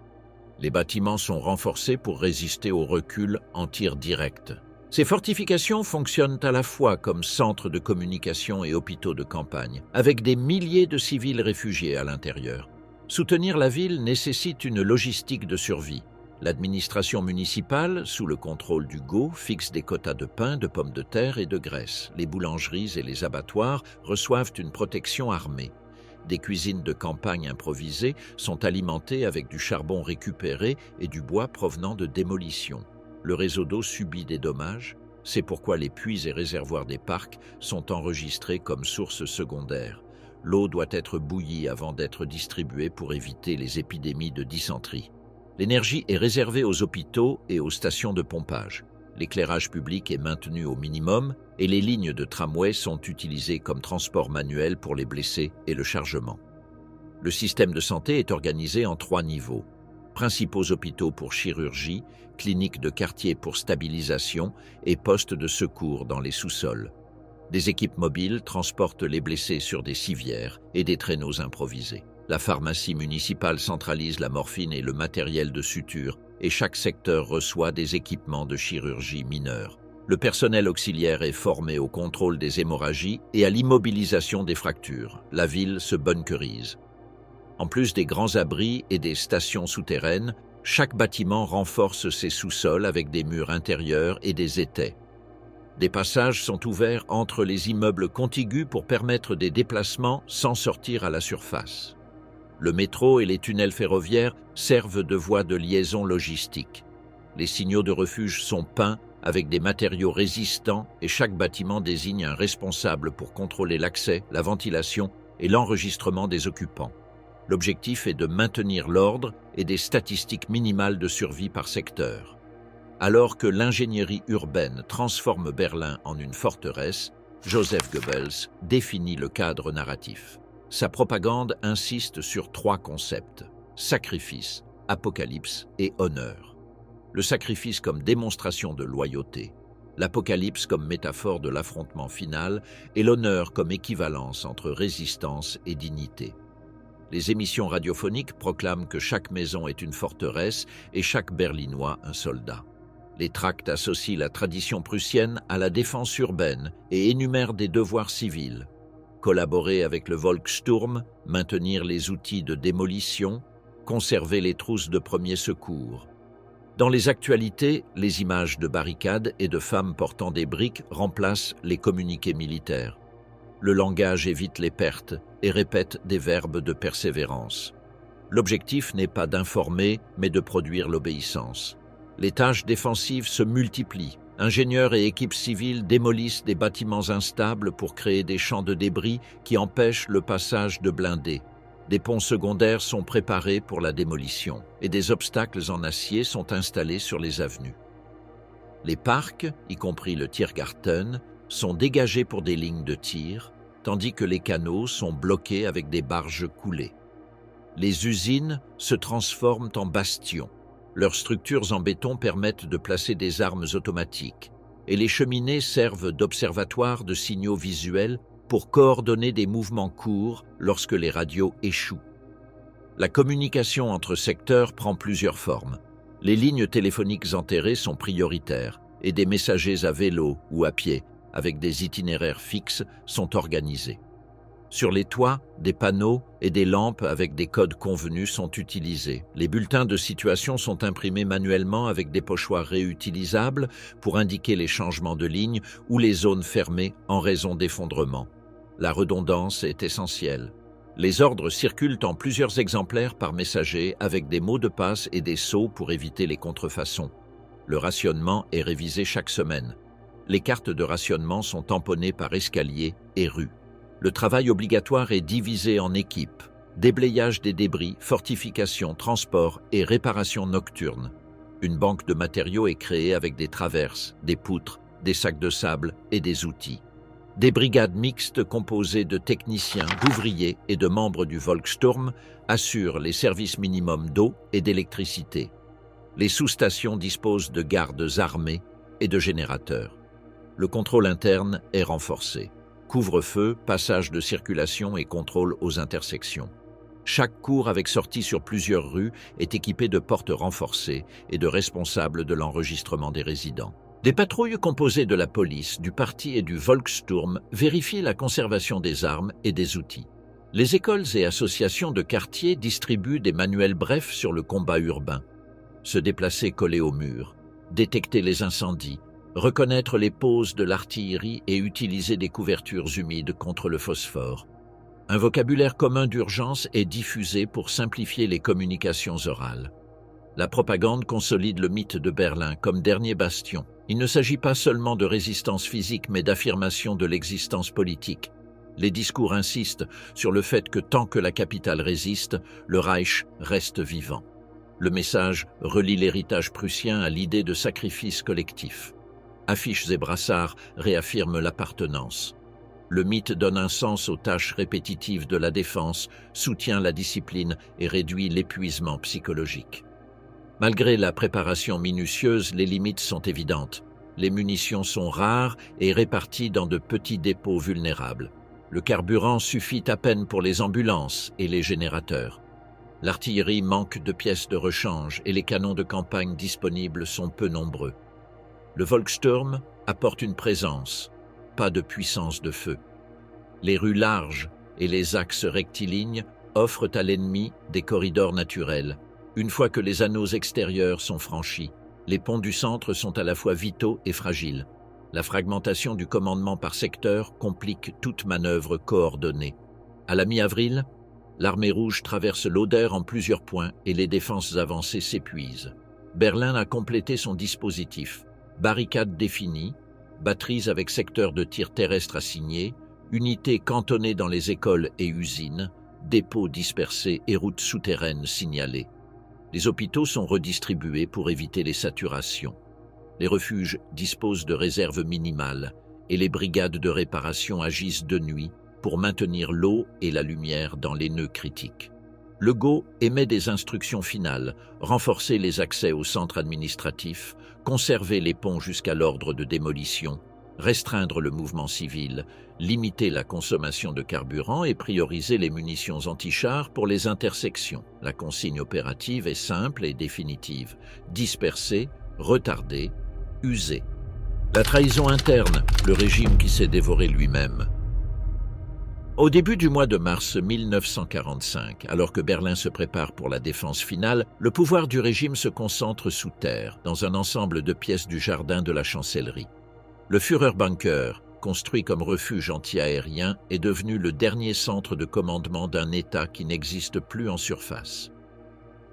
Les bâtiments sont renforcés pour résister au recul en tir direct. Ces fortifications fonctionnent à la fois comme centres de communication et hôpitaux de campagne, avec des milliers de civils réfugiés à l'intérieur. Soutenir la ville nécessite une logistique de survie. L'administration municipale, sous le contrôle du GO, fixe des quotas de pain, de pommes de terre et de graisse. Les boulangeries et les abattoirs reçoivent une protection armée. Des cuisines de campagne improvisées sont alimentées avec du charbon récupéré et du bois provenant de démolitions. Le réseau d'eau subit des dommages, c'est pourquoi les puits et réservoirs des parcs sont enregistrés comme sources secondaires. L'eau doit être bouillie avant d'être distribuée pour éviter les épidémies de dysenterie. L'énergie est réservée aux hôpitaux et aux stations de pompage. L'éclairage public est maintenu au minimum et les lignes de tramway sont utilisées comme transport manuel pour les blessés et le chargement. Le système de santé est organisé en 3 niveaux. Principaux hôpitaux pour chirurgie, cliniques de quartier pour stabilisation et postes de secours dans les sous-sols. Des équipes mobiles transportent les blessés sur des civières et des traîneaux improvisés. La pharmacie municipale centralise la morphine et le matériel de suture et chaque secteur reçoit des équipements de chirurgie mineure. Le personnel auxiliaire est formé au contrôle des hémorragies et à l'immobilisation des fractures. La ville se bunkerise. En plus des grands abris et des stations souterraines, chaque bâtiment renforce ses sous-sols avec des murs intérieurs et des étais. Des passages sont ouverts entre les immeubles contigus pour permettre des déplacements sans sortir à la surface. Le métro et les tunnels ferroviaires servent de voies de liaison logistique. Les signaux de refuge sont peints avec des matériaux résistants et chaque bâtiment désigne un responsable pour contrôler l'accès, la ventilation et l'enregistrement des occupants. L'objectif est de maintenir l'ordre et des statistiques minimales de survie par secteur. Alors que l'ingénierie urbaine transforme Berlin en une forteresse, Joseph Goebbels définit le cadre narratif. Sa propagande insiste sur 3 concepts: sacrifice, apocalypse et honneur. Le sacrifice comme démonstration de loyauté, l'apocalypse comme métaphore de l'affrontement final et l'honneur comme équivalence entre résistance et dignité. Les émissions radiophoniques proclament que chaque maison est une forteresse et chaque Berlinois un soldat. Les tracts associent la tradition prussienne à la défense urbaine et énumèrent des devoirs civils. Collaborer avec le Volkssturm, maintenir les outils de démolition, conserver les trousses de premiers secours. Dans les actualités, les images de barricades et de femmes portant des briques remplacent les communiqués militaires. Le langage évite les pertes et répète des verbes de persévérance. L'objectif n'est pas d'informer, mais de produire l'obéissance. Les tâches défensives se multiplient. Ingénieurs et équipes civiles démolissent des bâtiments instables pour créer des champs de débris qui empêchent le passage de blindés. Des ponts secondaires sont préparés pour la démolition et des obstacles en acier sont installés sur les avenues. Les parcs, y compris le Tiergarten, sont dégagés pour des lignes de tir, tandis que les canaux sont bloqués avec des barges coulées. Les usines se transforment en bastions. Leurs structures en béton permettent de placer des armes automatiques, et les cheminées servent d'observatoires de signaux visuels pour coordonner des mouvements courts lorsque les radios échouent. La communication entre secteurs prend plusieurs formes. Les lignes téléphoniques enterrées sont prioritaires, et des messagers à vélo ou à pied, avec des itinéraires fixes, sont organisés. Sur les toits, des panneaux et des lampes avec des codes convenus sont utilisés. Les bulletins de situation sont imprimés manuellement avec des pochoirs réutilisables pour indiquer les changements de ligne ou les zones fermées en raison d'effondrements. La redondance est essentielle. Les ordres circulent en plusieurs exemplaires par messager avec des mots de passe et des sceaux pour éviter les contrefaçons. Le rationnement est révisé chaque semaine. Les cartes de rationnement sont tamponnées par escaliers et rues. Le travail obligatoire est divisé en équipes. Déblayage des débris, fortification, transport et réparation nocturne. Une banque de matériaux est créée avec des traverses, des poutres, des sacs de sable et des outils. Des brigades mixtes composées de techniciens, d'ouvriers et de membres du Volkssturm assurent les services minimums d'eau et d'électricité. Les sous-stations disposent de gardes armés et de générateurs. Le contrôle interne est renforcé. Couvre-feu, passage de circulation et contrôle aux intersections. Chaque cour avec sortie sur plusieurs rues est équipé de portes renforcées et de responsables de l'enregistrement des résidents. Des patrouilles composées de la police, du parti et du Volkssturm vérifient la conservation des armes et des outils. Les écoles et associations de quartier distribuent des manuels brefs sur le combat urbain. Se déplacer collé au mur, détecter les incendies, reconnaître les poses de l'artillerie et utiliser des couvertures humides contre le phosphore. Un vocabulaire commun d'urgence est diffusé pour simplifier les communications orales. La propagande consolide le mythe de Berlin comme dernier bastion. Il ne s'agit pas seulement de résistance physique mais d'affirmation de l'existence politique. Les discours insistent sur le fait que tant que la capitale résiste, le Reich reste vivant. Le message relie l'héritage prussien à l'idée de sacrifice collectif. Affiches et brassards réaffirment l'appartenance. Le mythe donne un sens aux tâches répétitives de la défense, soutient la discipline et réduit l'épuisement psychologique. Malgré la préparation minutieuse, les limites sont évidentes. Les munitions sont rares et réparties dans de petits dépôts vulnérables. Le carburant suffit à peine pour les ambulances et les générateurs. L'artillerie manque de pièces de rechange et les canons de campagne disponibles sont peu nombreux. Le Volkssturm apporte une présence, pas de puissance de feu. Les rues larges et les axes rectilignes offrent à l'ennemi des corridors naturels. Une fois que les anneaux extérieurs sont franchis, les ponts du centre sont à la fois vitaux et fragiles. La fragmentation du commandement par secteur complique toute manœuvre coordonnée. À la mi-avril, l'armée rouge traverse l'Oder en plusieurs points et les défenses avancées s'épuisent. Berlin a complété son dispositif. Barricades définies, batteries avec secteurs de tir terrestre assignés, unités cantonnées dans les écoles et usines, dépôts dispersés et routes souterraines signalées. Les hôpitaux sont redistribués pour éviter les saturations. Les refuges disposent de réserves minimales et les brigades de réparation agissent de nuit pour maintenir l'eau et la lumière dans les nœuds critiques. Le GO émet des instructions finales, renforcer les accès aux centres administratifs, conserver les ponts jusqu'à l'ordre de démolition, restreindre le mouvement civil, limiter la consommation de carburant et prioriser les munitions anti-chars pour les intersections. La consigne opérative est simple et définitive. Disperser, retarder, user. La trahison interne, le régime qui s'est dévoré lui-même. Au début du mois de mars 1945, alors que Berlin se prépare pour la défense finale, le pouvoir du régime se concentre sous terre, dans un ensemble de pièces du jardin de la chancellerie. Le Führerbunker, construit comme refuge anti-aérien, est devenu le dernier centre de commandement d'un État qui n'existe plus en surface.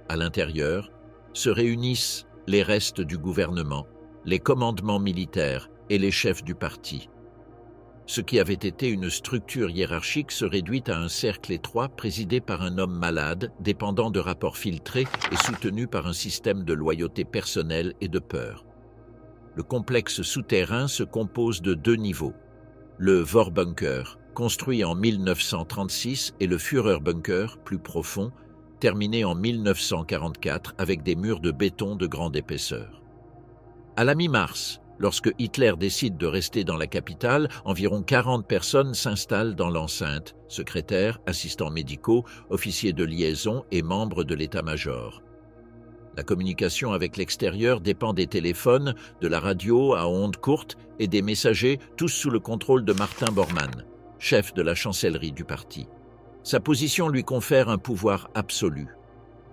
À l'intérieur, se réunissent les restes du gouvernement, les commandements militaires et les chefs du parti. Ce qui avait été une structure hiérarchique se réduit à un cercle étroit présidé par un homme malade, dépendant de rapports filtrés et soutenu par un système de loyauté personnelle et de peur. Le complexe souterrain se compose de deux niveaux. Le Vorbunker, construit en 1936, et le Führerbunker, plus profond, terminé en 1944 avec des murs de béton de grande épaisseur. À la mi-mars, lorsque Hitler décide de rester dans la capitale, environ 40 personnes s'installent dans l'enceinte, secrétaires, assistants médicaux, officiers de liaison et membres de l'état-major. La communication avec l'extérieur dépend des téléphones, de la radio à ondes courtes et des messagers, tous sous le contrôle de Martin Bormann, chef de la chancellerie du parti. Sa position lui confère un pouvoir absolu.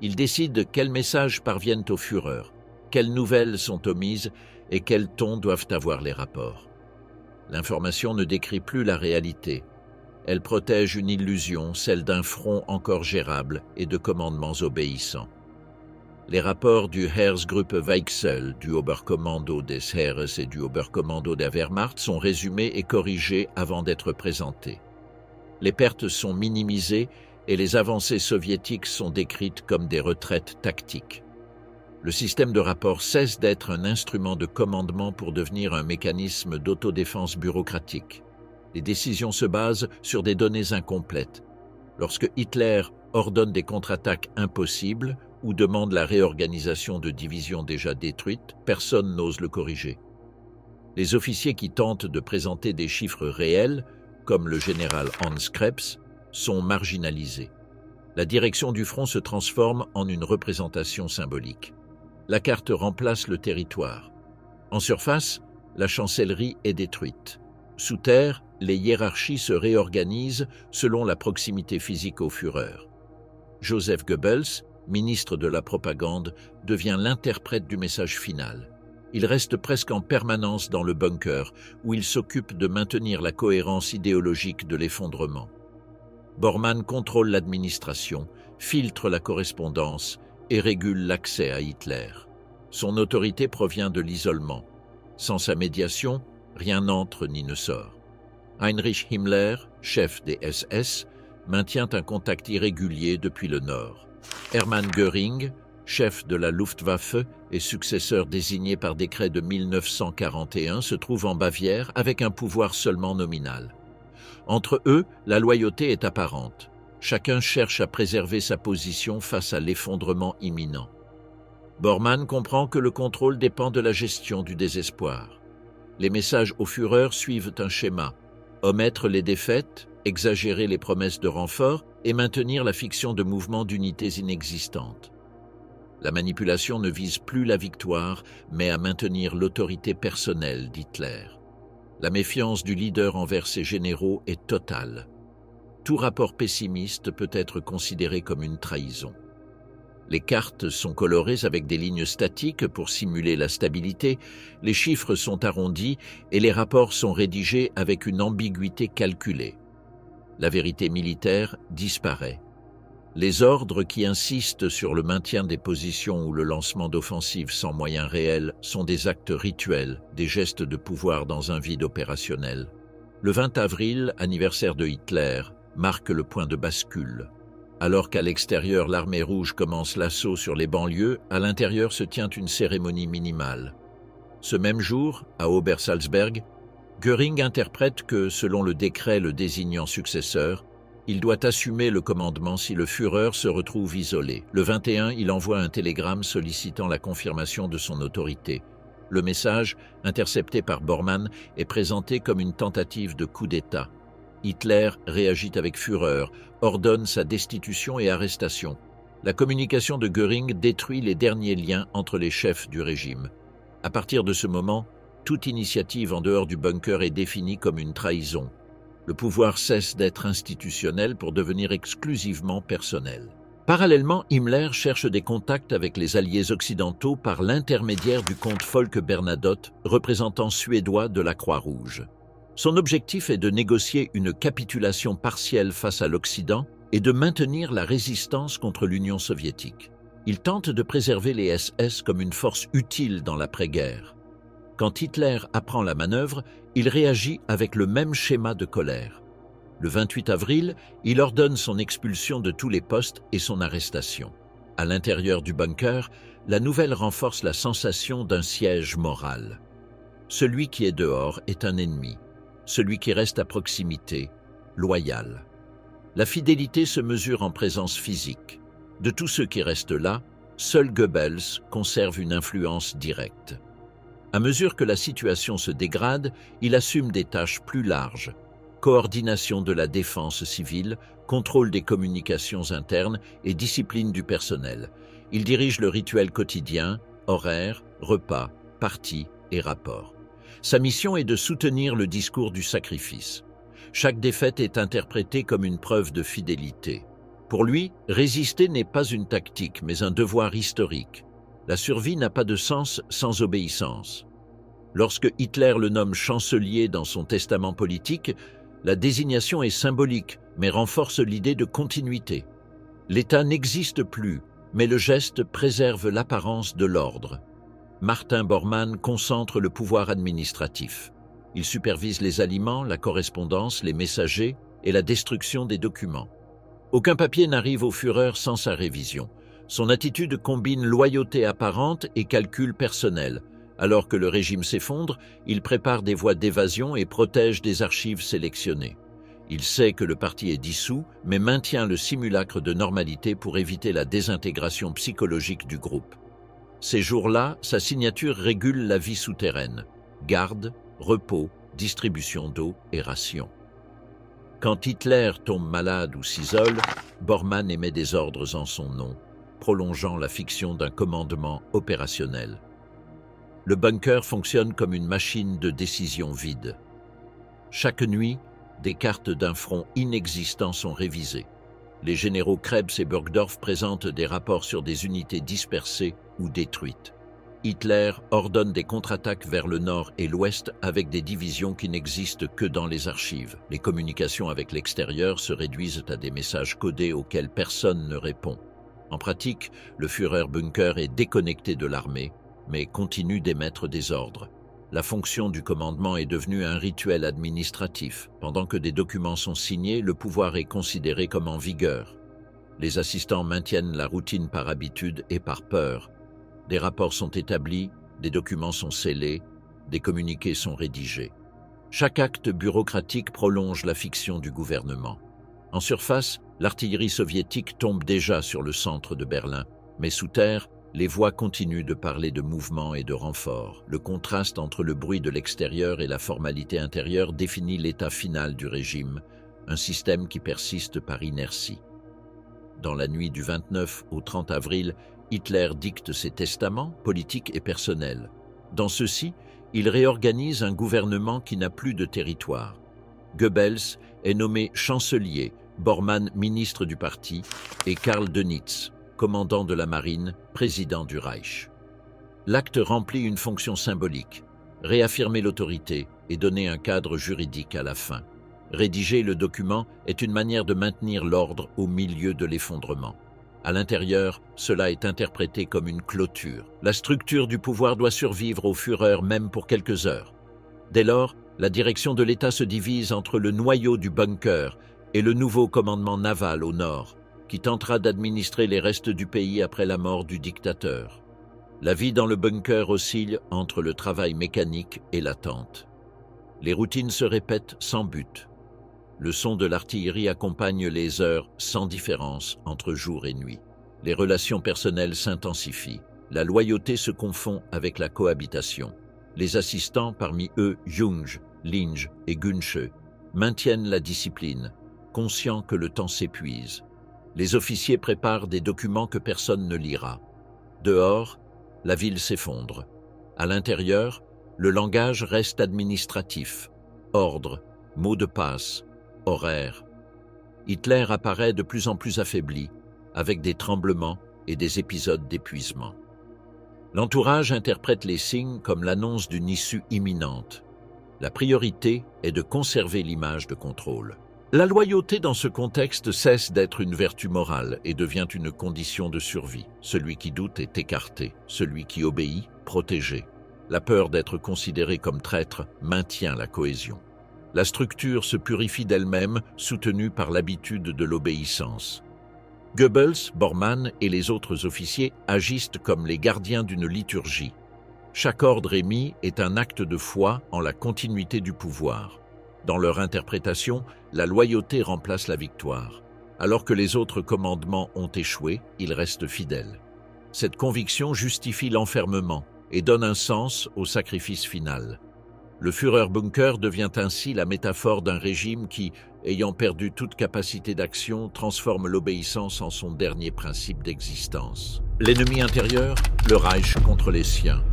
Il décide quels messages parviennent au Führer, quelles nouvelles sont omises et quel ton doivent avoir les rapports. L'information ne décrit plus la réalité. Elle protège une illusion, celle d'un front encore gérable et de commandements obéissants. Les rapports du Heeresgruppe Weichsel, du Oberkommando des Heeres et du Oberkommando der Wehrmacht sont résumés et corrigés avant d'être présentés. Les pertes sont minimisées et les avancées soviétiques sont décrites comme des retraites tactiques. Le système de rapport cesse d'être un instrument de commandement pour devenir un mécanisme d'autodéfense bureaucratique. Les décisions se basent sur des données incomplètes. Lorsque Hitler ordonne des contre-attaques impossibles ou demande la réorganisation de divisions déjà détruites, personne n'ose le corriger. Les officiers qui tentent de présenter des chiffres réels, comme le général Hans Krebs, sont marginalisés. La direction du front se transforme en une représentation symbolique. La carte remplace le territoire. En surface, la chancellerie est détruite. Sous terre, les hiérarchies se réorganisent selon la proximité physique au Führer. Joseph Goebbels, ministre de la propagande, devient l'interprète du message final. Il reste presque en permanence dans le bunker, où il s'occupe de maintenir la cohérence idéologique de l'effondrement. Bormann contrôle l'administration, filtre la correspondance et régule l'accès à Hitler. Son autorité provient de l'isolement. Sans sa médiation, rien n'entre ni ne sort. Heinrich Himmler, chef des SS, maintient un contact irrégulier depuis le Nord. Hermann Göring, chef de la Luftwaffe et successeur désigné par décret de 1941, se trouve en Bavière avec un pouvoir seulement nominal. Entre eux, la loyauté est apparente. Chacun cherche à préserver sa position face à l'effondrement imminent. Bormann comprend que le contrôle dépend de la gestion du désespoir. Les messages au Führer suivent un schéma: omettre les défaites, exagérer les promesses de renfort et maintenir la fiction de mouvements d'unités inexistantes. La manipulation ne vise plus la victoire, mais à maintenir l'autorité personnelle d'Hitler. La méfiance du leader envers ses généraux est totale. Tout rapport pessimiste peut être considéré comme une trahison. Les cartes sont colorées avec des lignes statiques pour simuler la stabilité, les chiffres sont arrondis et les rapports sont rédigés avec une ambiguïté calculée. La vérité militaire disparaît. Les ordres qui insistent sur le maintien des positions ou le lancement d'offensives sans moyens réels sont des actes rituels, des gestes de pouvoir dans un vide opérationnel. Le 20 avril, anniversaire de Hitler, marque le point de bascule. Alors qu'à l'extérieur l'armée rouge commence l'assaut sur les banlieues, à l'intérieur se tient une cérémonie minimale. Ce même jour, à Obersalzberg, Göring interprète que, selon le décret le désignant successeur, il doit assumer le commandement si le Führer se retrouve isolé. Le 21, il envoie un télégramme sollicitant la confirmation de son autorité. Le message, intercepté par Bormann, est présenté comme une tentative de coup d'État. Hitler réagit avec fureur, ordonne sa destitution et arrestation. La communication de Göring détruit les derniers liens entre les chefs du régime. À partir de ce moment, toute initiative en dehors du bunker est définie comme une trahison. Le pouvoir cesse d'être institutionnel pour devenir exclusivement personnel. Parallèlement, Himmler cherche des contacts avec les alliés occidentaux par l'intermédiaire du comte Folke Bernadotte, représentant suédois de la Croix-Rouge. Son objectif est de négocier une capitulation partielle face à l'Occident et de maintenir la résistance contre l'Union soviétique. Il tente de préserver les SS comme une force utile dans l'après-guerre. Quand Hitler apprend la manœuvre, il réagit avec le même schéma de colère. Le 28 avril, il ordonne son expulsion de tous les postes et son arrestation. À l'intérieur du bunker, la nouvelle renforce la sensation d'un siège moral. Celui qui est dehors est un ennemi. Celui qui reste à proximité, loyal. La fidélité se mesure en présence physique. De tous ceux qui restent là, seul Goebbels conserve une influence directe. À mesure que la situation se dégrade, il assume des tâches plus larges. Coordination de la défense civile, contrôle des communications internes et discipline du personnel. Il dirige le rituel quotidien, horaires, repas, parties et rapports. Sa mission est de soutenir le discours du sacrifice. Chaque défaite est interprétée comme une preuve de fidélité. Pour lui, résister n'est pas une tactique, mais un devoir historique. La survie n'a pas de sens sans obéissance. Lorsque Hitler le nomme chancelier dans son testament politique, la désignation est symbolique, mais renforce l'idée de continuité. L'État n'existe plus, Mais le geste préserve l'apparence de l'ordre. Martin Bormann concentre le pouvoir administratif. Il supervise les aliments, la correspondance, les messagers et la destruction des documents. Aucun papier n'arrive au Führer sans sa révision. Son attitude combine loyauté apparente et calcul personnel. Alors que le régime s'effondre, il prépare des voies d'évasion et protège des archives sélectionnées. Il sait que le parti est dissous, mais maintient le simulacre de normalité pour éviter la désintégration psychologique du groupe. Ces jours-là, sa signature régule la vie souterraine. Garde, repos, distribution d'eau et rations. Quand Hitler tombe malade ou s'isole, Bormann émet des ordres en son nom, prolongeant la fiction d'un commandement opérationnel. Le bunker fonctionne comme une machine de décision vide. Chaque nuit, des cartes d'un front inexistant sont révisées. Les généraux Krebs et Burgdorf présentent des rapports sur des unités dispersées ou détruites. Hitler ordonne des contre-attaques vers le nord et l'ouest avec des divisions qui n'existent que dans les archives. Les communications avec l'extérieur se réduisent à des messages codés auxquels personne ne répond. En pratique, le Führerbunker est déconnecté de l'armée, mais continue d'émettre des ordres. La fonction du commandement est devenue un rituel administratif. Pendant que des documents sont signés, le pouvoir est considéré comme en vigueur. Les assistants maintiennent la routine par habitude et par peur. Des rapports sont établis, des documents sont scellés, des communiqués sont rédigés. Chaque acte bureaucratique prolonge la fiction du gouvernement. En surface, l'artillerie soviétique tombe déjà sur le centre de Berlin, mais sous terre, les voix continuent de parler de mouvements et de renforts. Le contraste entre le bruit de l'extérieur et la formalité intérieure définit l'état final du régime, un système qui persiste par inertie. Dans la nuit du 29 au 30 avril, Hitler dicte ses testaments, politiques et personnels. Dans ceux-ci, il réorganise un gouvernement qui n'a plus de territoire. Goebbels est nommé chancelier, Bormann ministre du parti et Karl Dönitz, commandant de la marine, président du Reich. L'acte remplit une fonction symbolique, réaffirmer l'autorité et donner un cadre juridique à la fin. Rédiger le document est une manière de maintenir l'ordre au milieu de l'effondrement. À l'intérieur, cela est interprété comme une clôture. La structure du pouvoir doit survivre au Führer même pour quelques heures. Dès lors, la direction de l'État se divise entre le noyau du bunker et le nouveau commandement naval au nord, qui tentera d'administrer les restes du pays après la mort du dictateur. La vie dans le bunker oscille entre le travail mécanique et l'attente. Les routines se répètent sans but. Le son de l'artillerie accompagne les heures sans différence entre jour et nuit. Les relations personnelles s'intensifient. La loyauté se confond avec la cohabitation. Les assistants, parmi eux Junge, Linge et Günsche, maintiennent la discipline, conscients que le temps s'épuise. Les officiers préparent des documents que personne ne lira. Dehors, la ville s'effondre. À l'intérieur, le langage reste administratif. Ordre, mots de passe, horaire. Hitler apparaît de plus en plus affaibli, avec des tremblements et des épisodes d'épuisement. L'entourage interprète les signes comme l'annonce d'une issue imminente. La priorité est de conserver l'image de contrôle. La loyauté dans ce contexte cesse d'être une vertu morale et devient une condition de survie. Celui qui doute est écarté, celui qui obéit, protégé. La peur d'être considéré comme traître maintient la cohésion. La structure se purifie d'elle-même, soutenue par l'habitude de l'obéissance. Goebbels, Bormann et les autres officiers agissent comme les gardiens d'une liturgie. Chaque ordre émis est un acte de foi en la continuité du pouvoir. Dans leur interprétation, la loyauté remplace la victoire. Alors que les autres commandements ont échoué, ils restent fidèles. Cette conviction justifie l'enfermement et donne un sens au sacrifice final. Le Führerbunker devient ainsi la métaphore d'un régime qui, ayant perdu toute capacité d'action, transforme l'obéissance en son dernier principe d'existence. L'ennemi intérieur, le Reich contre les siens.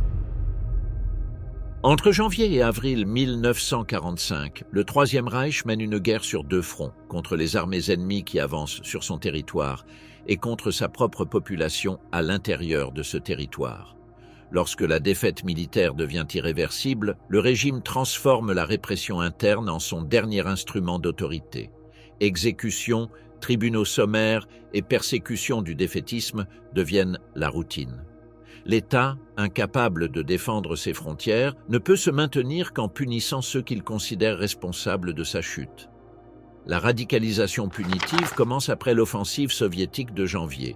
Entre janvier et avril 1945, le Troisième Reich mène une guerre sur deux fronts, contre les armées ennemies qui avancent sur son territoire et contre sa propre population à l'intérieur de ce territoire. Lorsque la défaite militaire devient irréversible, le régime transforme la répression interne en son dernier instrument d'autorité. Exécutions, tribunaux sommaires et persécution du défaitisme deviennent la routine. L'État, incapable de défendre ses frontières, ne peut se maintenir qu'en punissant ceux qu'il considère responsables de sa chute. La radicalisation punitive commence après l'offensive soviétique de janvier.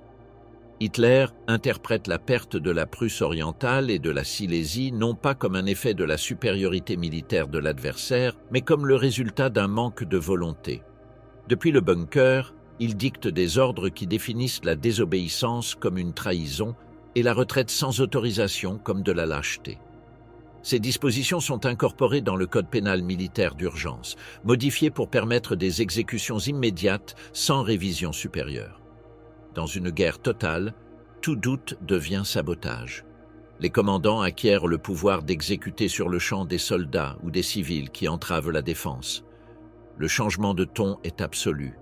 Hitler interprète la perte de la Prusse orientale et de la Silésie non pas comme un effet de la supériorité militaire de l'adversaire, mais comme le résultat d'un manque de volonté. Depuis le bunker, il dicte des ordres qui définissent la désobéissance comme une trahison et la retraite sans autorisation comme de la lâcheté. Ces dispositions sont incorporées dans le Code pénal militaire d'urgence, modifié pour permettre des exécutions immédiates sans révision supérieure. Dans une guerre totale, tout doute devient sabotage. Les commandants acquièrent le pouvoir d'exécuter sur le champ des soldats ou des civils qui entravent la défense. Le changement de ton est absolu.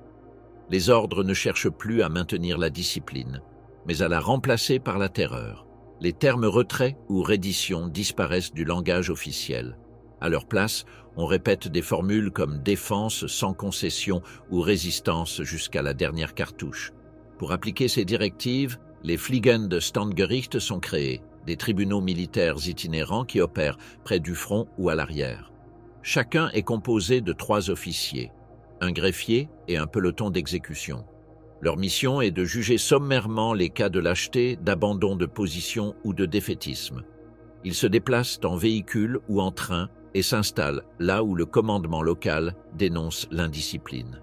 Les ordres ne cherchent plus à maintenir la discipline, mais à la remplacer par la terreur. Les termes retrait ou reddition disparaissent du langage officiel. À leur place, on répète des formules comme défense sans concession ou résistance jusqu'à la dernière cartouche. Pour appliquer ces directives, les Fliegende Standgerichte sont créés, des tribunaux militaires itinérants qui opèrent près du front ou à l'arrière. Chacun est composé de 3 officiers, un greffier et un peloton d'exécution. Leur mission est de juger sommairement les cas de lâcheté, d'abandon de position ou de défaitisme. Ils se déplacent en véhicule ou en train et s'installent là où le commandement local dénonce l'indiscipline.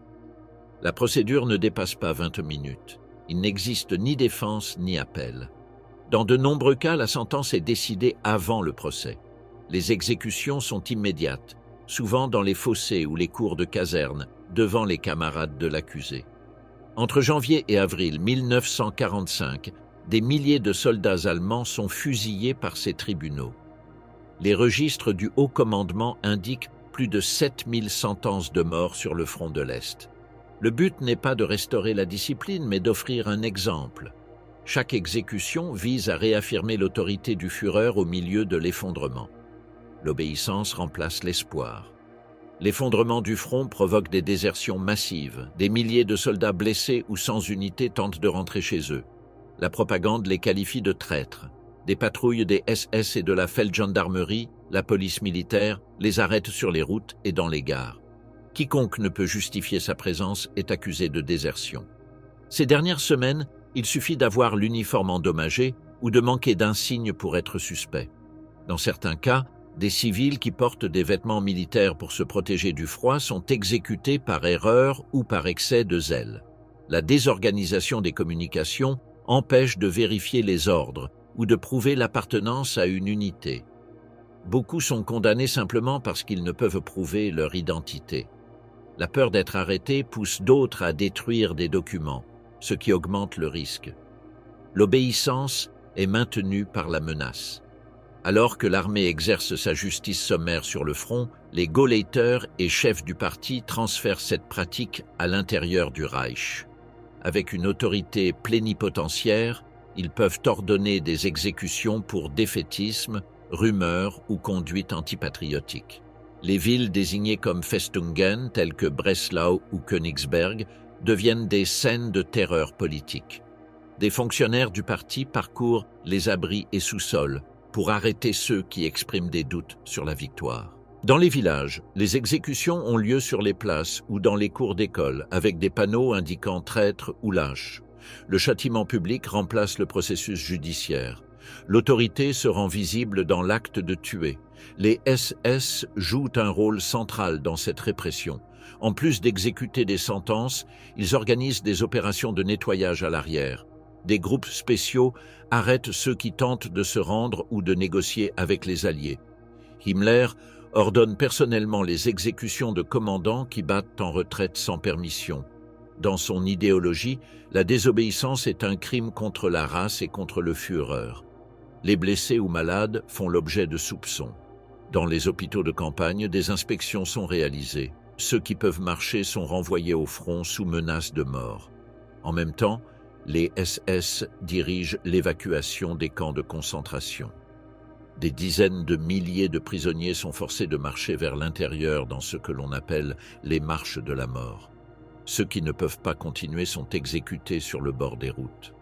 La procédure ne dépasse pas 20 minutes. Il n'existe ni défense ni appel. Dans de nombreux cas, la sentence est décidée avant le procès. Les exécutions sont immédiates, souvent dans les fossés ou les cours de caserne, devant les camarades de l'accusé. Entre janvier et avril 1945, des milliers de soldats allemands sont fusillés par ces tribunaux. Les registres du haut commandement indiquent plus de 7000 sentences de mort sur le front de l'Est. Le but n'est pas de restaurer la discipline, mais d'offrir un exemple. Chaque exécution vise à réaffirmer l'autorité du Führer au milieu de l'effondrement. L'obéissance remplace l'espoir. L'effondrement du front provoque des désertions massives. Des milliers de soldats blessés ou sans unité tentent de rentrer chez eux. La propagande les qualifie de traîtres. Des patrouilles des SS et de la Feldgendarmerie, la police militaire, les arrêtent sur les routes et dans les gares. Quiconque ne peut justifier sa présence est accusé de désertion. Ces dernières semaines, il suffit d'avoir l'uniforme endommagé ou de manquer d'insigne pour être suspect. Dans certains cas, des civils qui portent des vêtements militaires pour se protéger du froid sont exécutés par erreur ou par excès de zèle. La désorganisation des communications empêche de vérifier les ordres ou de prouver l'appartenance à une unité. Beaucoup sont condamnés simplement parce qu'ils ne peuvent prouver leur identité. La peur d'être arrêté pousse d'autres à détruire des documents, ce qui augmente le risque. L'obéissance est maintenue par la menace. Alors que l'armée exerce sa justice sommaire sur le front, les Gauleiter et chefs du parti transfèrent cette pratique à l'intérieur du Reich. Avec une autorité plénipotentiaire, ils peuvent ordonner des exécutions pour défaitisme, rumeur ou conduite antipatriotique. Les villes désignées comme Festungen, telles que Breslau ou Königsberg, deviennent des scènes de terreur politique. Des fonctionnaires du parti parcourent les abris et sous-sols pour arrêter ceux qui expriment des doutes sur la victoire. Dans les villages, les exécutions ont lieu sur les places ou dans les cours d'école, avec des panneaux indiquant traître ou lâche. Le châtiment public remplace le processus judiciaire. L'autorité se rend visible dans l'acte de tuer. Les SS jouent un rôle central dans cette répression. En plus d'exécuter des sentences, ils organisent des opérations de nettoyage à l'arrière. Des groupes spéciaux arrêtent ceux qui tentent de se rendre ou de négocier avec les Alliés. Himmler ordonne personnellement les exécutions de commandants qui battent en retraite sans permission. Dans son idéologie, la désobéissance est un crime contre la race et contre le Führer. Les blessés ou malades font l'objet de soupçons. Dans les hôpitaux de campagne, des inspections sont réalisées. Ceux qui peuvent marcher sont renvoyés au front sous menace de mort. En même temps, les SS dirigent l'évacuation des camps de concentration. Des dizaines de milliers de prisonniers sont forcés de marcher vers l'intérieur dans ce que l'on appelle les marches de la mort. Ceux qui ne peuvent pas continuer sont exécutés sur le bord des routes.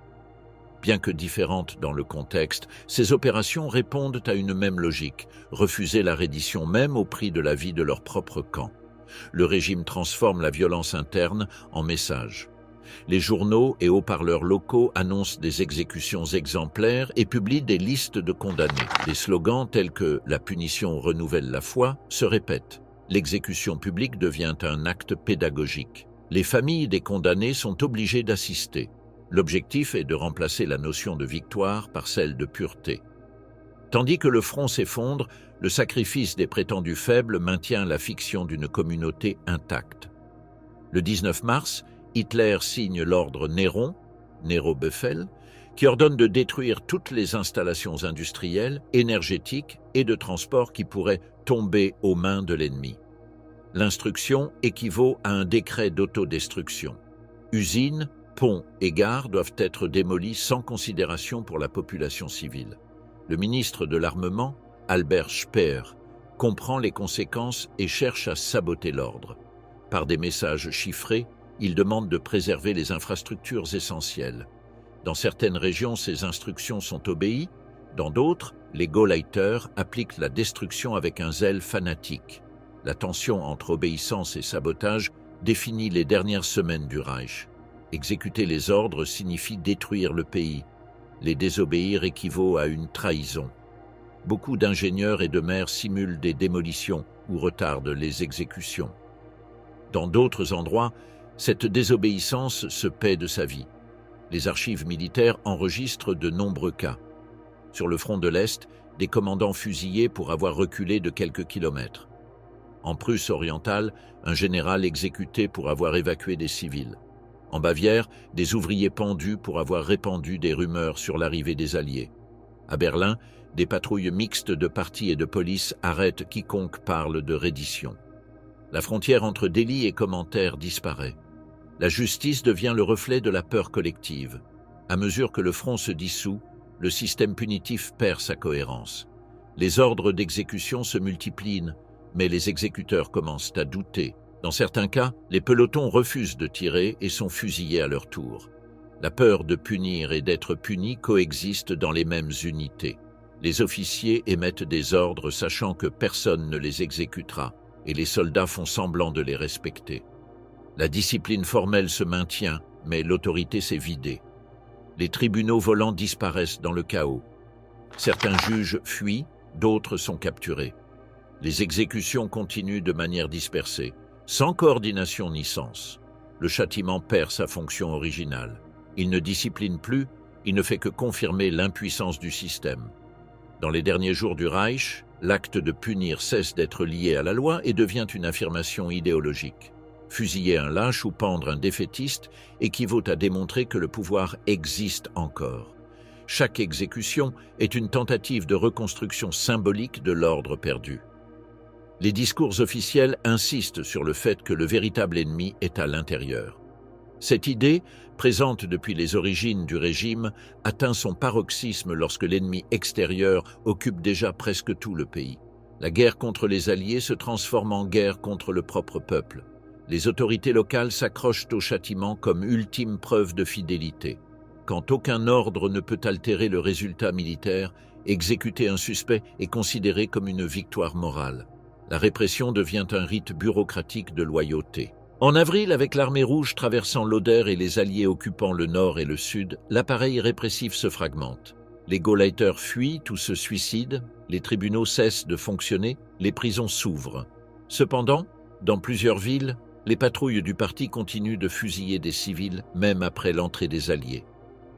Bien que différentes dans le contexte, ces opérations répondent à une même logique, refuser la reddition même au prix de la vie de leur propre camp. Le régime transforme la violence interne en message. Les journaux et haut-parleurs locaux annoncent des exécutions exemplaires et publient des listes de condamnés. Des slogans tels que « La punition renouvelle la foi » se répètent. L'exécution publique devient un acte pédagogique. Les familles des condamnés sont obligées d'assister. L'objectif est de remplacer la notion de victoire par celle de pureté. Tandis que le front s'effondre, le sacrifice des prétendus faibles maintient la fiction d'une communauté intacte. Le 19 mars, Hitler signe l'ordre Néron, Nero-Befehl, qui ordonne de détruire toutes les installations industrielles, énergétiques et de transport qui pourraient tomber aux mains de l'ennemi. L'instruction équivaut à un décret d'autodestruction. Usines, ponts et gares doivent être démolis sans considération pour la population civile. Le ministre de l'Armement, Albert Speer, comprend les conséquences et cherche à saboter l'ordre. Par des messages chiffrés, il demande de préserver les infrastructures essentielles. Dans certaines régions, ces instructions sont obéies. Dans d'autres, les Gauleiter appliquent la destruction avec un zèle fanatique. La tension entre obéissance et sabotage définit les dernières semaines du Reich. Exécuter les ordres signifie détruire le pays. Les désobéir équivaut à une trahison. Beaucoup d'ingénieurs et de maires simulent des démolitions ou retardent les exécutions. Dans d'autres endroits, cette désobéissance se paie de sa vie. Les archives militaires enregistrent de nombreux cas. Sur le front de l'Est, des commandants fusillés pour avoir reculé de quelques kilomètres. En Prusse orientale, un général exécuté pour avoir évacué des civils. En Bavière, des ouvriers pendus pour avoir répandu des rumeurs sur l'arrivée des Alliés. À Berlin, des patrouilles mixtes de partis et de police arrêtent quiconque parle de reddition. La frontière entre délit et commentaire disparaît. La justice devient le reflet de la peur collective. À mesure que le front se dissout, le système punitif perd sa cohérence. Les ordres d'exécution se multiplient, mais les exécuteurs commencent à douter. Dans certains cas, les pelotons refusent de tirer et sont fusillés à leur tour. La peur de punir et d'être puni coexistent dans les mêmes unités. Les officiers émettent des ordres sachant que personne ne les exécutera, et les soldats font semblant de les respecter. La discipline formelle se maintient, mais l'autorité s'est vidée. Les tribunaux volants disparaissent dans le chaos. Certains juges fuient, d'autres sont capturés. Les exécutions continuent de manière dispersée, sans coordination ni sens. Le châtiment perd sa fonction originale. Il ne discipline plus, il ne fait que confirmer l'impuissance du système. Dans les derniers jours du Reich, l'acte de punir cesse d'être lié à la loi et devient une affirmation idéologique. Fusiller un lâche ou pendre un défaitiste équivaut à démontrer que le pouvoir existe encore. Chaque exécution est une tentative de reconstruction symbolique de l'ordre perdu. Les discours officiels insistent sur le fait que le véritable ennemi est à l'intérieur. Cette idée, présente depuis les origines du régime, atteint son paroxysme lorsque l'ennemi extérieur occupe déjà presque tout le pays. La guerre contre les Alliés se transforme en guerre contre le propre peuple. Les autorités locales s'accrochent au châtiment comme ultime preuve de fidélité. Quand aucun ordre ne peut altérer le résultat militaire, exécuter un suspect est considéré comme une victoire morale. La répression devient un rite bureaucratique de loyauté. En avril, avec l'armée rouge traversant l'Oder et les Alliés occupant le nord et le sud, l'appareil répressif se fragmente. Les Gauleiter fuient ou se suicident, les tribunaux cessent de fonctionner, les prisons s'ouvrent. Cependant, dans plusieurs villes, les patrouilles du parti continuent de fusiller des civils, même après l'entrée des Alliés.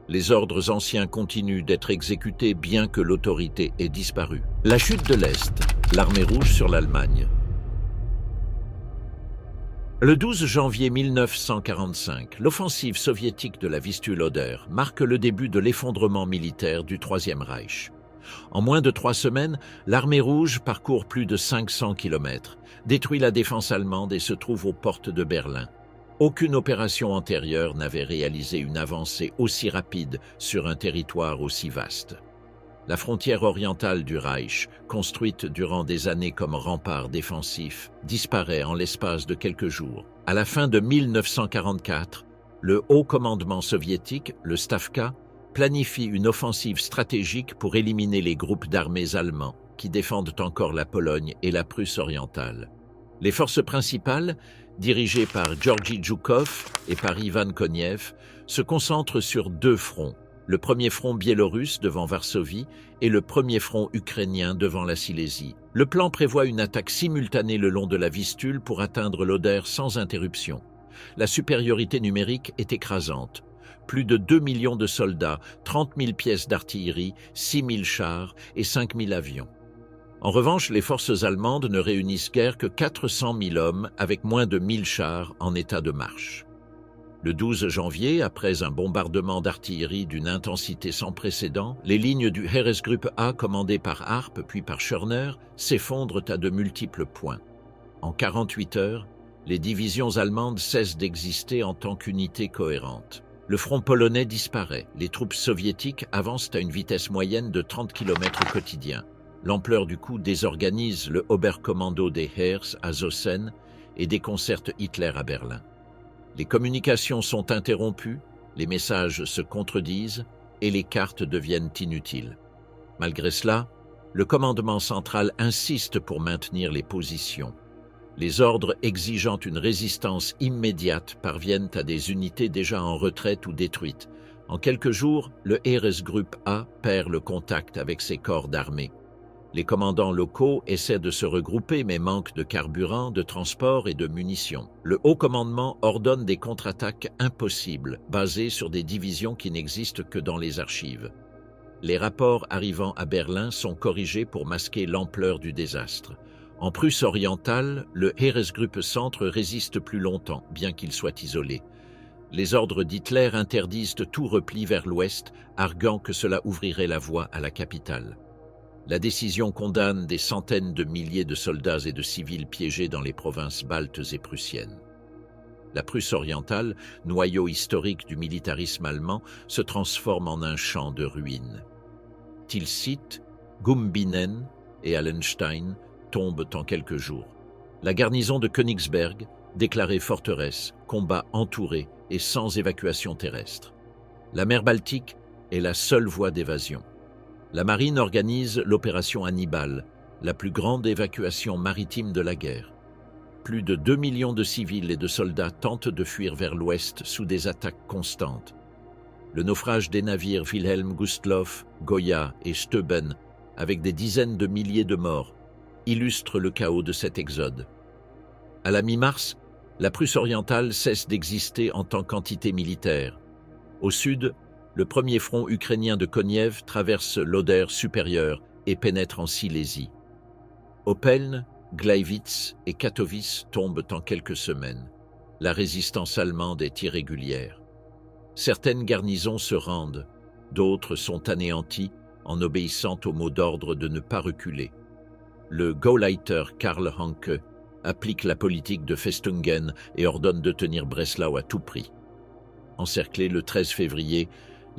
Les ordres anciens continuent d'être exécutés bien que l'autorité ait disparu. La chute de l'Est, l'armée rouge sur l'Allemagne. Le 12 janvier 1945, l'offensive soviétique de la Vistule-Oder marque le début de l'effondrement militaire du Troisième Reich. En moins de 3 semaines, l'armée rouge parcourt plus de 500 km, détruit la défense allemande et se trouve aux portes de Berlin. Aucune opération antérieure n'avait réalisé une avancée aussi rapide sur un territoire aussi vaste. La frontière orientale du Reich, construite durant des années comme rempart défensif, disparaît en l'espace de quelques jours. À la fin de 1944, le Haut Commandement soviétique, le Stavka, planifie une offensive stratégique pour éliminer les groupes d'armées allemands qui défendent encore la Pologne et la Prusse orientale. Les forces principales, dirigées par Georgi Zhukov et par Ivan Koniev, se concentrent sur deux fronts, le premier front biélorusse devant Varsovie et le premier front ukrainien devant la Silésie. Le plan prévoit une attaque simultanée le long de la Vistule pour atteindre l'Oder sans interruption. La supériorité numérique est écrasante. Plus de 2 millions de soldats, 30 000 pièces d'artillerie, 6 000 chars et 5 000 avions. En revanche, les forces allemandes ne réunissent guère que 400 000 hommes avec moins de 1000 chars en état de marche. Le 12 janvier, après un bombardement d'artillerie d'une intensité sans précédent, les lignes du Heeresgruppe A commandées par Harpe puis par Schörner s'effondrent à de multiples points. En 48 heures, les divisions allemandes cessent d'exister en tant qu'unité cohérente. Le front polonais disparaît. Les troupes soviétiques avancent à une vitesse moyenne de 30 km quotidien. L'ampleur du coup désorganise le Oberkommando des Heers à Zossen et déconcerte Hitler à Berlin. Les communications sont interrompues, les messages se contredisent et les cartes deviennent inutiles. Malgré cela, le commandement central insiste pour maintenir les positions. Les ordres exigeant une résistance immédiate parviennent à des unités déjà en retraite ou détruites. En quelques jours, le Heeresgruppe A perd le contact avec ses corps d'armée. Les commandants locaux essaient de se regrouper mais manquent de carburant, de transport et de munitions. Le haut commandement ordonne des contre-attaques impossibles, basées sur des divisions qui n'existent que dans les archives. Les rapports arrivant à Berlin sont corrigés pour masquer l'ampleur du désastre. En Prusse orientale, le Heeresgruppe Centre résiste plus longtemps, bien qu'il soit isolé. Les ordres d'Hitler interdisent tout repli vers l'ouest, arguant que cela ouvrirait la voie à la capitale. La décision condamne des centaines de milliers de soldats et de civils piégés dans les provinces baltes et prussiennes. La Prusse orientale, noyau historique du militarisme allemand, se transforme en un champ de ruines. Tilsit, Gumbinnen et Allenstein tombent en quelques jours. La garnison de Königsberg, déclarée forteresse, combat entouré et sans évacuation terrestre. La mer Baltique est la seule voie d'évasion. La marine organise l'opération Hannibal, la plus grande évacuation maritime de la guerre. Plus de 2 millions de civils et de soldats tentent de fuir vers l'ouest sous des attaques constantes. Le naufrage des navires Wilhelm Gustloff, Goya et Steuben, avec des dizaines de milliers de morts, illustre le chaos de cet exode. À la mi-mars, la Prusse orientale cesse d'exister en tant qu'entité militaire. Au sud, le premier front ukrainien de Koniev traverse l'Oder supérieur et pénètre en Silésie. Opelne, Gleiwitz et Katowice tombent en quelques semaines. La résistance allemande est irrégulière. Certaines garnisons se rendent, d'autres sont anéanties en obéissant au mot d'ordre de ne pas reculer. Le Gauleiter Karl Hanke applique la politique de Festungen et ordonne de tenir Breslau à tout prix. Encerclée le 13 février,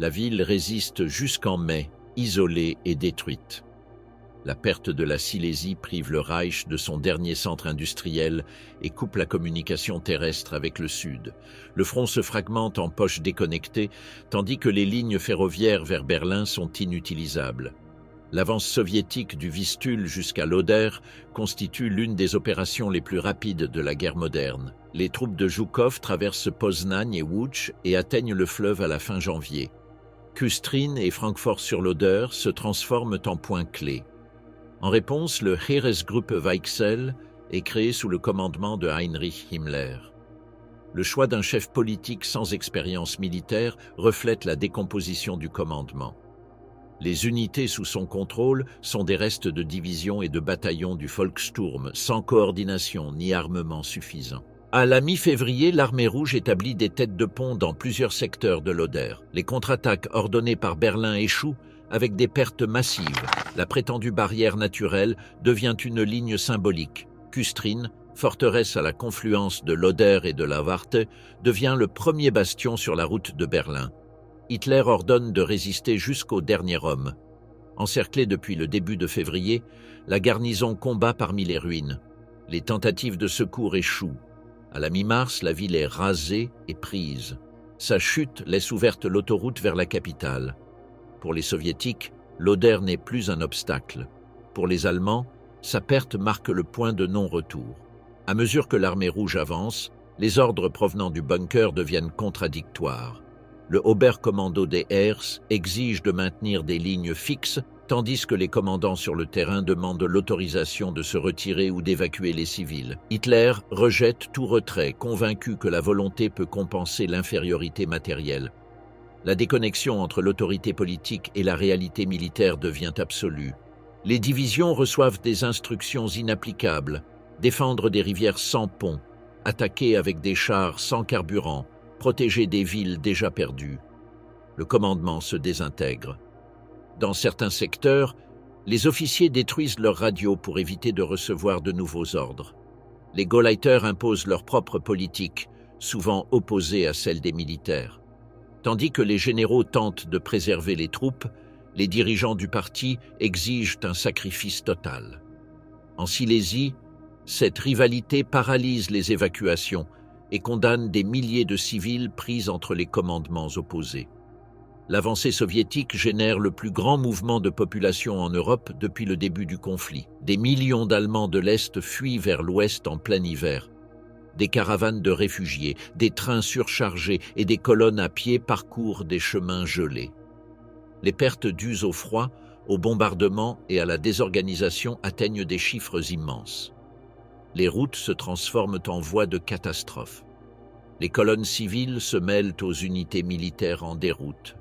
la ville résiste jusqu'en mai, isolée et détruite. La perte de la Silésie prive le Reich de son dernier centre industriel et coupe la communication terrestre avec le sud. Le front se fragmente en poches déconnectées, tandis que les lignes ferroviaires vers Berlin sont inutilisables. L'avance soviétique du Vistule jusqu'à l'Oder constitue l'une des opérations les plus rapides de la guerre moderne. Les troupes de Zhukov traversent Poznań et Łódź et atteignent le fleuve à la fin janvier. Küstrin et Francfort-sur-l'Oder se transforment en points clés. En réponse, le Heeresgruppe Weichsel est créé sous le commandement de Heinrich Himmler. Le choix d'un chef politique sans expérience militaire reflète la décomposition du commandement. Les unités sous son contrôle sont des restes de divisions et de bataillons du Volkssturm, sans coordination ni armement suffisant. À la mi-février, l'armée rouge établit des têtes de pont dans plusieurs secteurs de l'Oder. Les contre-attaques ordonnées par Berlin échouent avec des pertes massives. La prétendue barrière naturelle devient une ligne symbolique. Küstrin, forteresse à la confluence de l'Oder et de la Warthe, devient le premier bastion sur la route de Berlin. Hitler ordonne de résister jusqu'au dernier homme. Encerclée depuis le début de février, la garnison combat parmi les ruines. Les tentatives de secours échouent. À la mi-mars, la ville est rasée et prise. Sa chute laisse ouverte l'autoroute vers la capitale. Pour les Soviétiques, l'Oder n'est plus un obstacle. Pour les Allemands, sa perte marque le point de non-retour. À mesure que l'armée rouge avance, les ordres provenant du bunker deviennent contradictoires. Le Oberkommando des Heers exige de maintenir des lignes fixes, tandis que les commandants sur le terrain demandent l'autorisation de se retirer ou d'évacuer les civils. Hitler rejette tout retrait, convaincu que la volonté peut compenser l'infériorité matérielle. La déconnexion entre l'autorité politique et la réalité militaire devient absolue. Les divisions reçoivent des instructions inapplicables, défendre des rivières sans pont, attaquer avec des chars sans carburant, protéger des villes déjà perdues. Le commandement se désintègre. Dans certains secteurs, les officiers détruisent leurs radios pour éviter de recevoir de nouveaux ordres. Les Gauleiter imposent leur propre politique, souvent opposée à celle des militaires. Tandis que les généraux tentent de préserver les troupes, les dirigeants du parti exigent un sacrifice total. En Silésie, cette rivalité paralyse les évacuations et condamne des milliers de civils pris entre les commandements opposés. L'avancée soviétique génère le plus grand mouvement de population en Europe depuis le début du conflit. Des millions d'Allemands de l'Est fuient vers l'Ouest en plein hiver. Des caravanes de réfugiés, des trains surchargés et des colonnes à pied parcourent des chemins gelés. Les pertes dues au froid, au bombardement et à la désorganisation atteignent des chiffres immenses. Les routes se transforment en voies de catastrophe. Les colonnes civiles se mêlent aux unités militaires en déroute.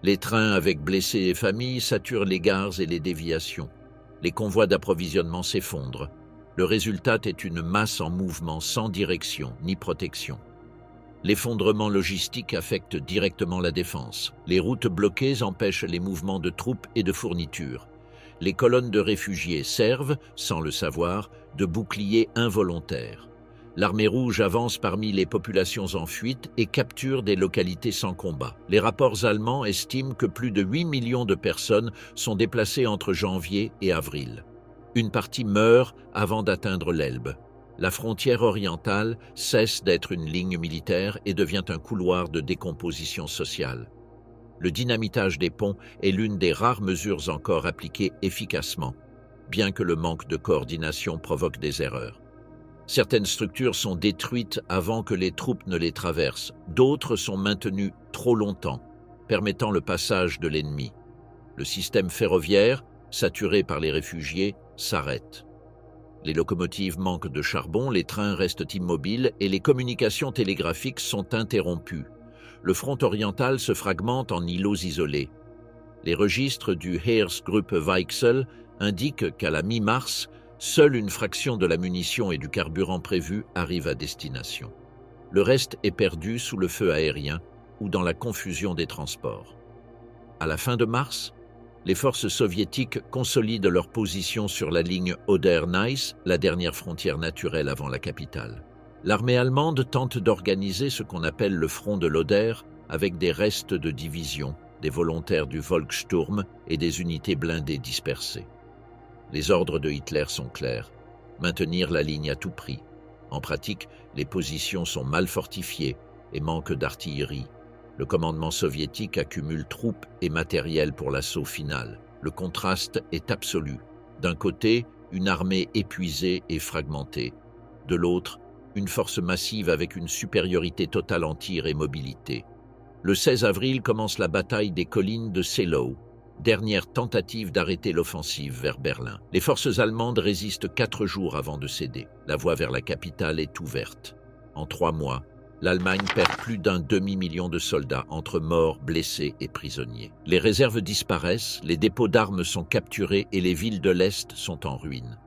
Les trains avec blessés et familles saturent les gares et les déviations. Les convois d'approvisionnement s'effondrent. Le résultat est une masse en mouvement sans direction ni protection. L'effondrement logistique affecte directement la défense. Les routes bloquées empêchent les mouvements de troupes et de fournitures. Les colonnes de réfugiés servent, sans le savoir, de boucliers involontaires. L'armée rouge avance parmi les populations en fuite et capture des localités sans combat. Les rapports allemands estiment que plus de 8 millions de personnes sont déplacées entre janvier et avril. Une partie meurt avant d'atteindre l'Elbe. La frontière orientale cesse d'être une ligne militaire et devient un couloir de décomposition sociale. Le dynamitage des ponts est l'une des rares mesures encore appliquées efficacement, bien que le manque de coordination provoque des erreurs. Certaines structures sont détruites avant que les troupes ne les traversent, d'autres sont maintenues trop longtemps, permettant le passage de l'ennemi. Le système ferroviaire, saturé par les réfugiés, s'arrête. Les locomotives manquent de charbon, les trains restent immobiles et les communications télégraphiques sont interrompues. Le front oriental se fragmente en îlots isolés. Les registres du Heeresgruppe Weichsel indiquent qu'à la mi-mars, seule une fraction de la munition et du carburant prévu arrive à destination. Le reste est perdu sous le feu aérien ou dans la confusion des transports. À la fin de mars, les forces soviétiques consolident leur position sur la ligne Oder-Neisse, la dernière frontière naturelle avant la capitale. L'armée allemande tente d'organiser ce qu'on appelle le front de l'Oder avec des restes de divisions, des volontaires du Volkssturm et des unités blindées dispersées. Les ordres de Hitler sont clairs, maintenir la ligne à tout prix. En pratique, les positions sont mal fortifiées et manquent d'artillerie. Le commandement soviétique accumule troupes et matériel pour l'assaut final. Le contraste est absolu. D'un côté, une armée épuisée et fragmentée. De l'autre, une force massive avec une supériorité totale en tir et mobilité. Le 16 avril commence la bataille des collines de Seelow, dernière tentative d'arrêter l'offensive vers Berlin. Les forces allemandes résistent 4 jours avant de céder. La voie vers la capitale est ouverte. En 3 mois, l'Allemagne perd plus d'un demi-million de soldats entre morts, blessés et prisonniers. Les réserves disparaissent, les dépôts d'armes sont capturés et les villes de l'Est sont en ruine.